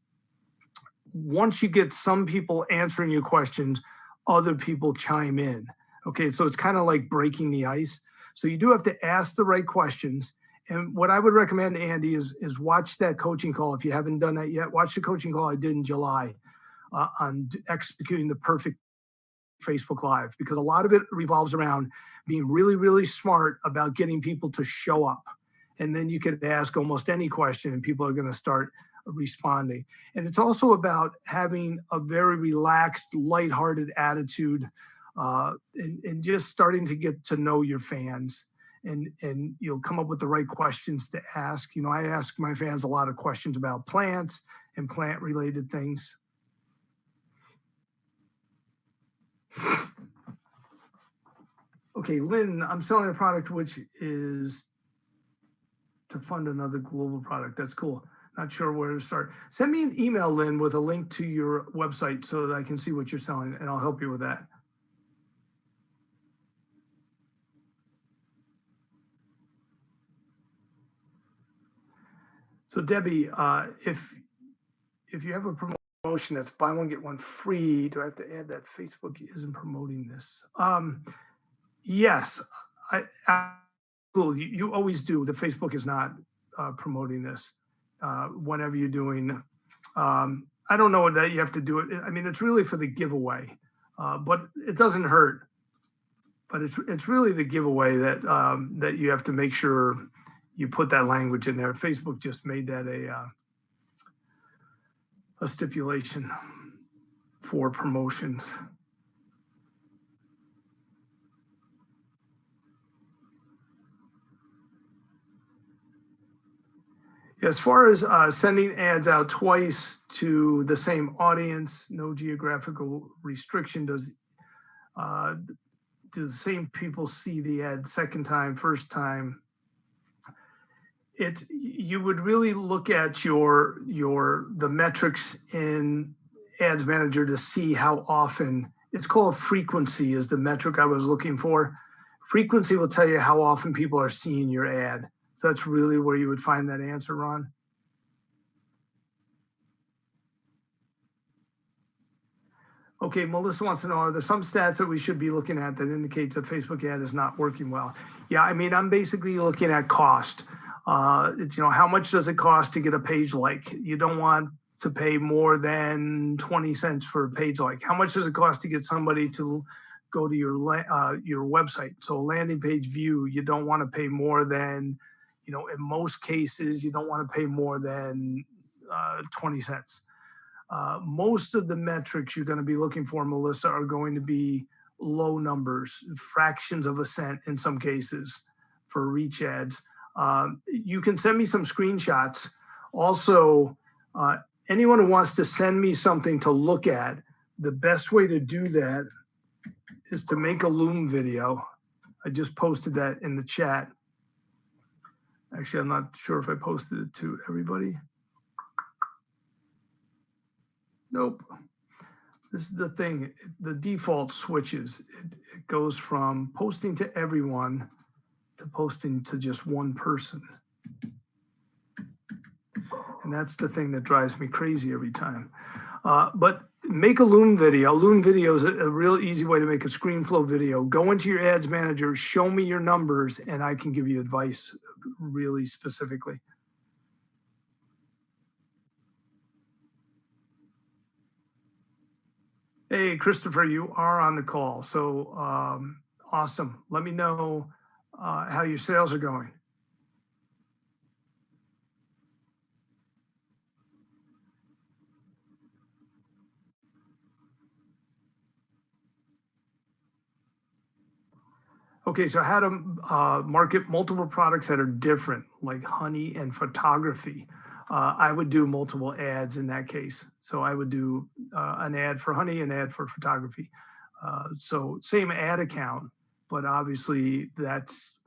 once you get some people answering your questions, other people chime in. Okay, so it's kind of like breaking the ice. So you do have to ask the right questions. And what I would recommend, Andy, is watch that coaching call. If you haven't done that yet, watch the coaching call I did in July on executing the perfect Facebook Live, because a lot of it revolves around being really, really smart about getting people to show up. And then you could ask almost any question and people are going to start responding. And it's also about having a very relaxed, lighthearted attitude and just starting to get to know your fans. And you'll come up with the right questions to ask. I ask my fans a lot of questions about plants and plant-related things. Okay, Lynn, I'm selling a product which is to fund another global product. That's cool. Not sure where to start. Send me an email, Lynn, with a link to your website so that I can see what you're selling, and I'll help you with that. So Debbie, if you have a promotion that's buy one, get one free, do I have to add that Facebook isn't promoting this? Yes, absolutely. You always do. The Facebook is not promoting this. Whenever you're doing, I don't know that you have to do it. It's really for the giveaway, but it doesn't hurt. But it's really the giveaway that that you have to make sure you put that language in there. Facebook just made that a stipulation for promotions. As far as sending ads out twice to the same audience, no geographical restriction. Do the same people see the ad second time, first time? You would really look at the metrics in Ads Manager to see how often. It's called frequency is the metric I was looking for. Frequency will tell you how often people are seeing your ad. So that's really where you would find that answer, Ron. Okay, Melissa wants to know, are there some stats that we should be looking at that indicates a Facebook ad is not working well? Yeah, I mean, I'm basically looking at cost. It's, how much does it cost to get a page like? You don't want to pay more than 20 cents for a page like. How much does it cost to get somebody to go to your website? So landing page view, you don't want to pay more than, in most cases, you don't want to pay more than 20 cents. Most of the metrics you're going to be looking for, Melissa, are going to be low numbers, fractions of a cent in some cases for reach ads. You can send me some screenshots. Also, anyone who wants to send me something to look at, the best way to do that is to make a Loom video. I just posted that in the chat. Actually, I'm not sure if I posted it to everybody. Nope. This is the thing. The default switches. It goes from posting to everyone to posting to just one person. And that's the thing that drives me crazy every time. But make a Loom video. Loom video is a real easy way to make a ScreenFlow video. Go into your Ads Manager, show me your numbers, and I can give you advice really specifically. Hey, Christopher, you are on the call. So awesome. Let me know how your sales are going. Okay, so how to market multiple products that are different, like honey and photography. I would do multiple ads in that case. So I would do an ad for honey, an ad for photography. So same ad account, but obviously that's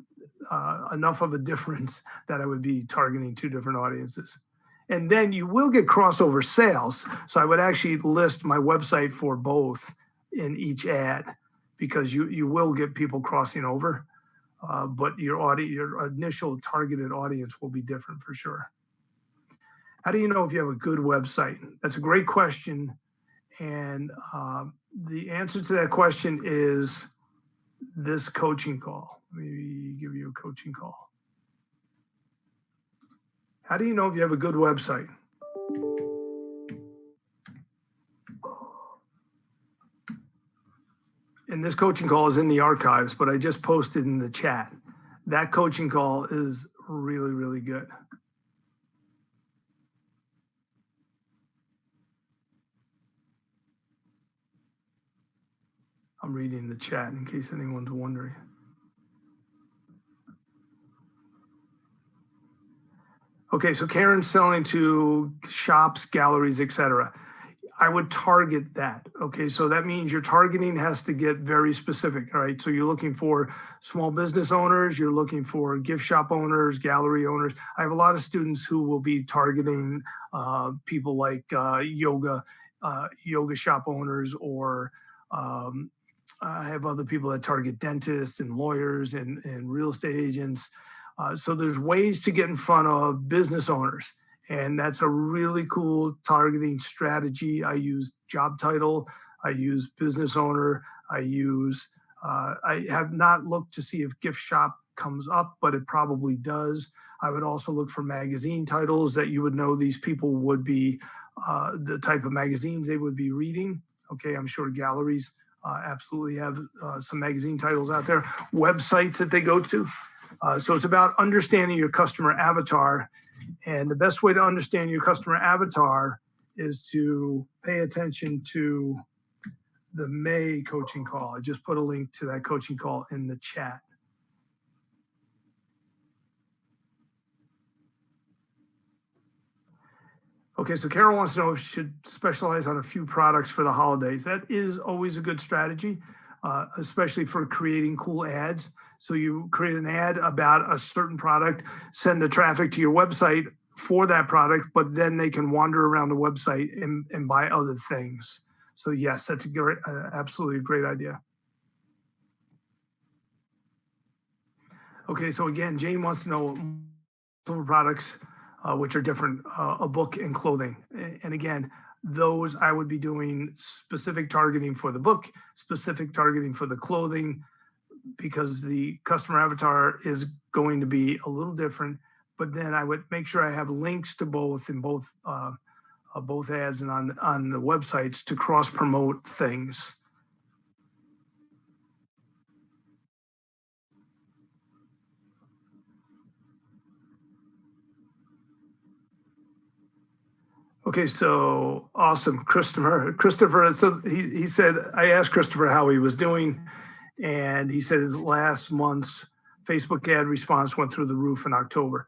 enough of a difference that I would be targeting two different audiences. And then you will get crossover sales. So I would actually list my website for both in each ad, because you will get people crossing over, but your initial targeted audience will be different for sure. How do you know if you have a good website? That's a great question. And the answer to that question is this coaching call. Let me give you a coaching call. How do you know if you have a good website? And this coaching call is in the archives, but I just posted in the chat. That coaching call is really, really good. I'm reading the chat in case anyone's wondering. Okay, so Karen's selling to shops, galleries, etc. I would target that. Okay, so that means your targeting has to get very specific. All right, so you're looking for small business owners, you're looking for gift shop owners, gallery owners. I have a lot of students who will be targeting people like yoga shop owners, or I have other people that target dentists and lawyers and real estate agents. So there's ways to get in front of business owners. And that's a really cool targeting strategy. I use job title, I use business owner, I have not looked to see if gift shop comes up, but it probably does. I would also look for magazine titles that you would know these people would be, the type of magazines they would be reading. Okay, I'm sure galleries absolutely have some magazine titles out there, websites that they go to. So it's about understanding your customer avatar. And the best way to understand your customer avatar is to pay attention to the May coaching call. I just put a link to that coaching call in the chat. Okay, so Carol wants to know if she should specialize on a few products for the holidays. That is always a good strategy, especially for creating cool ads. So you create an ad about a certain product, send the traffic to your website for that product, but then they can wander around the website and buy other things. So yes, that's a great, absolutely a great idea. Okay, so again, Jane wants to know multiple products which are different, a book and clothing. And again, those I would be doing specific targeting for the book, specific targeting for the clothing, because the customer avatar is going to be a little different. But then I would make sure I have links to both in both ads and on the websites to cross promote things. Okay, so awesome, Christopher. Christopher, so he said, I asked Christopher how he was doing, and he said his last month's Facebook ad response went through the roof in October,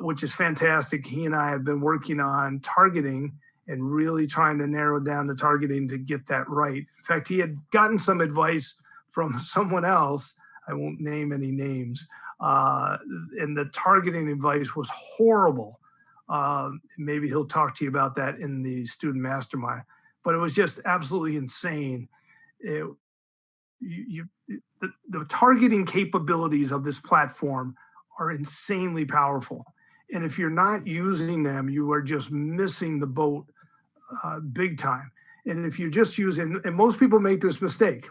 which is fantastic. He and I have been working on targeting and really trying to narrow down the targeting to get that right. In fact, he had gotten some advice from someone else. I won't name any names. And the targeting advice was horrible. Maybe he'll talk to you about that in the student mastermind, but it was just absolutely insane. It, the targeting capabilities of this platform are insanely powerful. And if you're not using them, you are just missing the boat big time. And if you're just using, and most people make this mistake,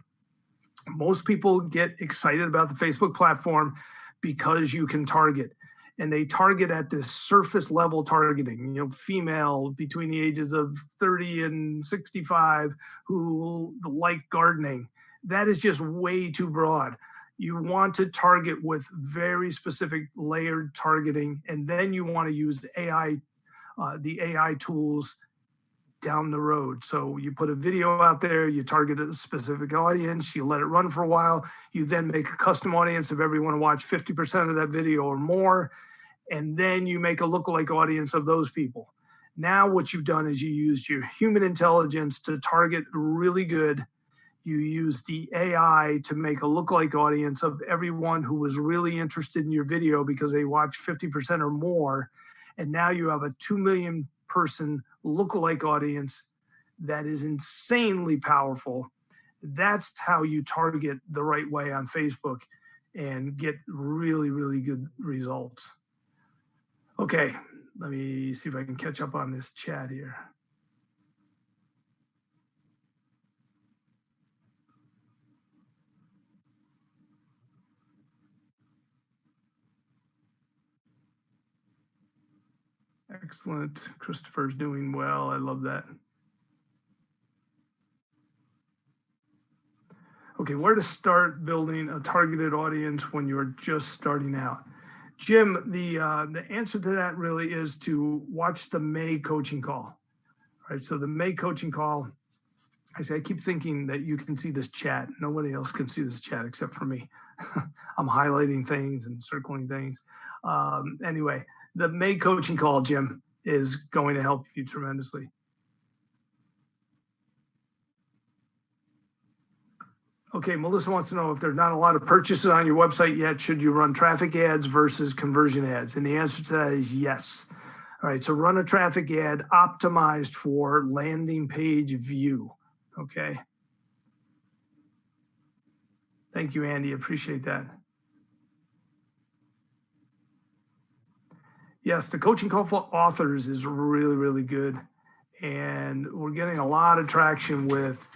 most people get excited about the Facebook platform because you can target. And they target at this surface level targeting, female between the ages of 30 and 65 who like gardening. That is just way too broad. You want to target with very specific layered targeting, and then you want to use the AI tools down the road. So you put a video out there, you target a specific audience, you let it run for a while, you then make a custom audience of everyone to watch 50% of that video or more, and then you make a lookalike audience of those people. Now what you've done is you used your human intelligence to target really good. You use the AI to make a lookalike audience of everyone who was really interested in your video because they watched 50% or more. And now you have a 2 million person lookalike audience that is insanely powerful. That's how you target the right way on Facebook and get really, really good results. Okay, let me see if I can catch up on this chat here. Excellent. Christopher's doing well. I love that. Okay, where to start building a targeted audience when you're just starting out? Jim, the answer to that really is to watch the May coaching call. All right, so the May coaching call, I keep thinking that you can see this chat. Nobody else can see this chat except for me. I'm highlighting things and circling things. Anyway, the May coaching call, Jim, is going to help you tremendously. Okay, Melissa wants to know if there's not a lot of purchases on your website yet, should you run traffic ads versus conversion ads? And the answer to that is yes. All right, so run a traffic ad optimized for landing page view, okay? Thank you, Andy, appreciate that. Yes, the coaching call for authors is really, really good. And we're getting a lot of traction with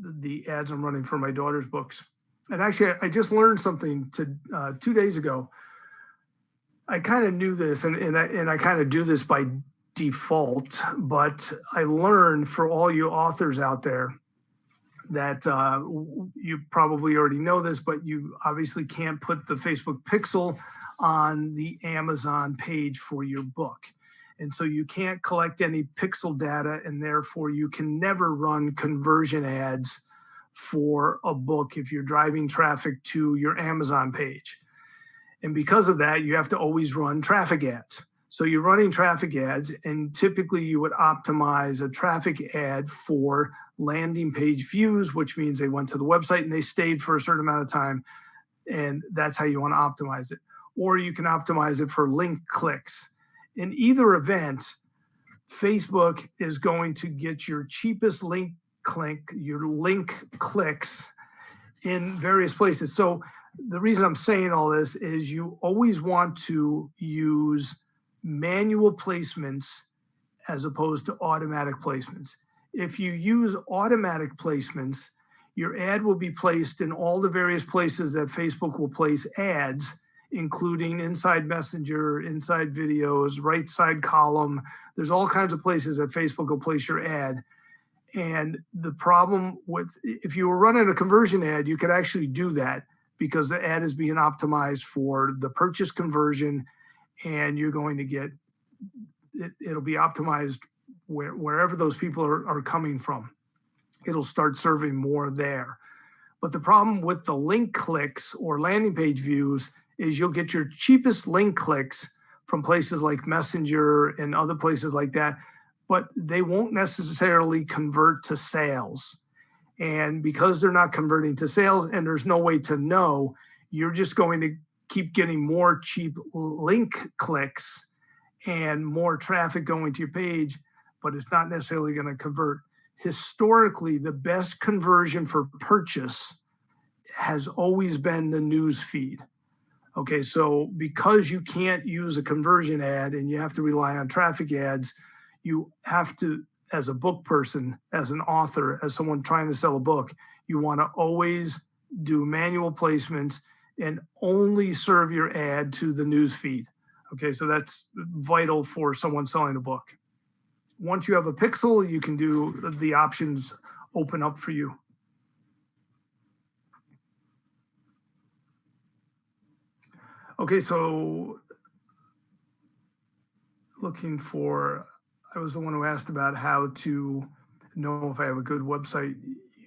the ads I'm running for my daughter's books. And actually, I just learned something 2 days ago. I kind of knew this, and I kind of do this by default, but I learned for all you authors out there that you probably already know this, but you obviously can't put the Facebook pixel on the Amazon page for your book. And so you can't collect any pixel data, and therefore you can never run conversion ads for a book if you're driving traffic to your Amazon page. And because of that, you have to always run traffic ads. So you're running traffic ads, and typically you would optimize a traffic ad for landing page views, which means they went to the website and they stayed for a certain amount of time. And that's how you want to optimize it. Or you can optimize it for link clicks. In either event, Facebook is going to get your cheapest link clicks in various places. So the reason I'm saying all this is you always want to use manual placements as opposed to automatic placements. If you use automatic placements, your ad will be placed in all the various places that Facebook will place ads, including inside Messenger, inside videos, right side column. There's all kinds of places that Facebook will place your ad. And the problem with, if you were running a conversion ad, you could actually do that because the ad is being optimized for the purchase conversion, and you're going to get, it'll be optimized wherever those people are coming from. It'll start serving more there. But the problem with the link clicks or landing page views is you'll get your cheapest link clicks from places like Messenger and other places like that, but they won't necessarily convert to sales. And because they're not converting to sales and there's no way to know, you're just going to keep getting more cheap link clicks and more traffic going to your page, but it's not necessarily going to convert. Historically, the best conversion for purchase has always been the news feed. Okay, so because you can't use a conversion ad and you have to rely on traffic ads, you have to, as a book person, as an author, as someone trying to sell a book, you want to always do manual placements and only serve your ad to the news feed. Okay, so that's vital for someone selling a book. Once you have a pixel, you can do the options open up for you. Okay, so looking for, I was the one who asked about how to know if I have a good website.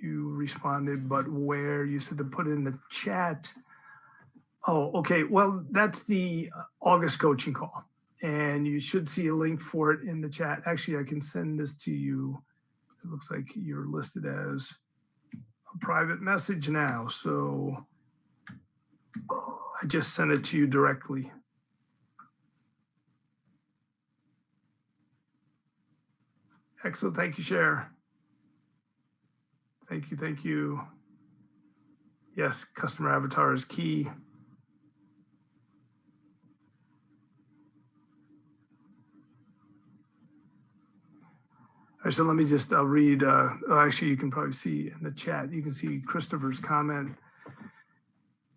You responded, but where? You said to put it in the chat. Oh, okay. Well, that's the August coaching call. And you should see a link for it in the chat. Actually, I can send this to you. It looks like you're listed as a private message now. So I just sent it to you directly. Excellent. Thank you, Cher. Thank you. Thank you. Yes, customer avatar is key. All right, so let me just read. Actually, you can probably see in the chat, you can see Christopher's comment.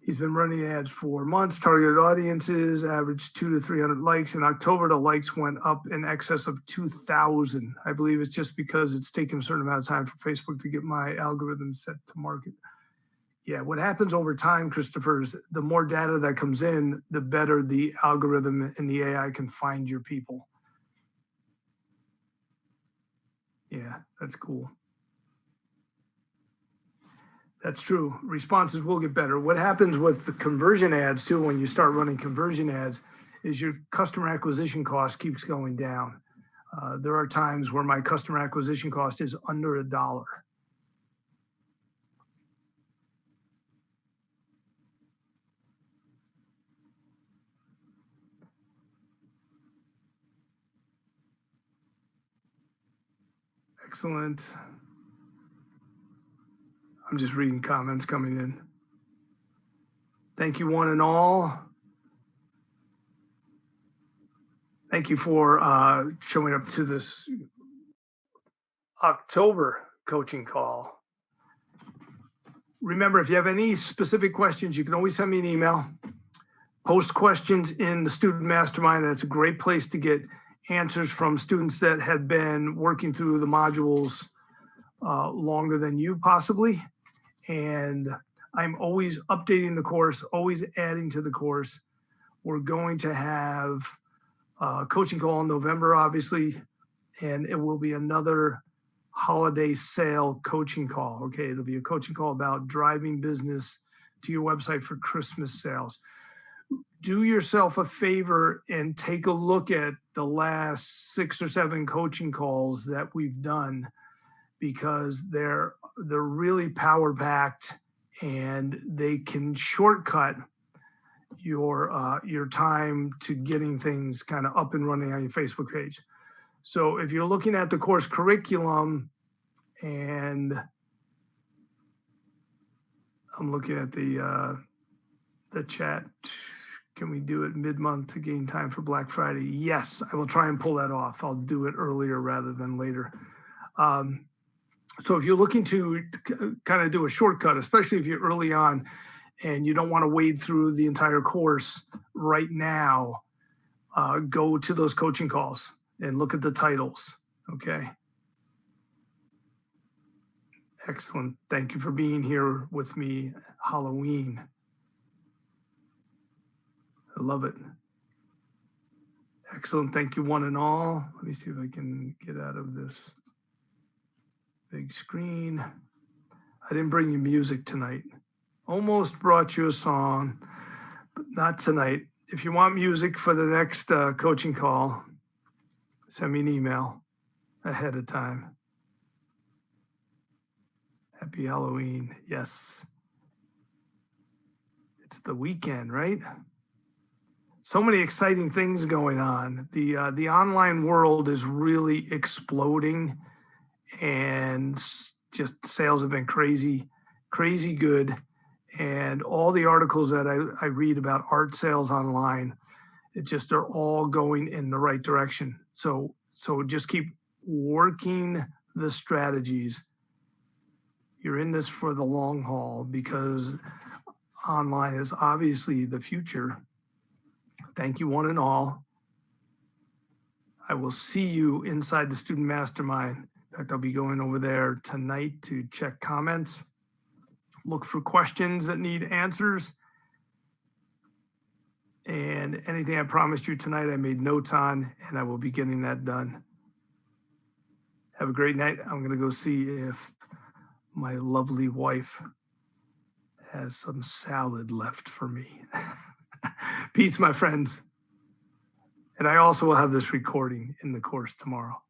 He's been running ads for months, targeted audiences, averaged 200 to 300 likes. In October, the likes went up in excess of 2,000. I believe it's just because it's taken a certain amount of time for Facebook to get my algorithm set to market. Yeah, what happens over time, Christopher, is the more data that comes in, the better the algorithm and the AI can find your people. Yeah, that's cool. That's true. Responses will get better. What happens with the conversion ads too, when you start running conversion ads, is your customer acquisition cost keeps going down. There are times where my customer acquisition cost is under $1. Excellent. I'm just reading comments coming in. Thank you, one and all. Thank you for showing up to this October coaching call. Remember, if you have any specific questions, you can always send me an email. Post questions in the Student Mastermind. That's a great place to get answers from students that have been working through the modules longer than you possibly. And I'm always updating the course, always adding to the course. We're going to have a coaching call in November, obviously, and it will be another holiday sale coaching call. Okay, it'll be a coaching call about driving business to your website for Christmas sales. do yourself a favor and take a look at the last 6 or 7 coaching calls that we've done, because they're really power packed and they can shortcut your time to getting things kind of up and running on your Facebook page. So if you're looking at the course curriculum, and I'm looking at the chat, can we do it mid-month to gain time for Black Friday? Yes, I will try and pull that off. I'll do it earlier rather than later. So if you're looking to kind of do a shortcut, especially if you're early on and you don't want to wade through the entire course right now, go to those coaching calls and look at the titles, okay? Excellent. Thank you for being here with me. Halloween. I love it. Excellent. Thank you, one and all. Let me see if I can get out of this big screen. I didn't bring you music tonight. Almost brought you a song, but not tonight. If you want music for the next coaching call, send me an email ahead of time. Happy Halloween. Yes. It's the weekend, right? So many exciting things going on. The online world is really exploding, and just sales have been crazy good. And all the articles that I read about art sales online, it just are all going in the right direction. So just keep working the strategies. You're in this for the long haul, because online is obviously the future. Thank you, one and all. I will see you inside the Student Mastermind. In fact, I'll be going over there tonight to check comments, look for questions that need answers. And anything I promised you tonight, I made notes on, and I will be getting that done. Have a great night. I'm going to go see if my lovely wife has some salad left for me. Peace, my friends. And I also will have this recording in the course tomorrow.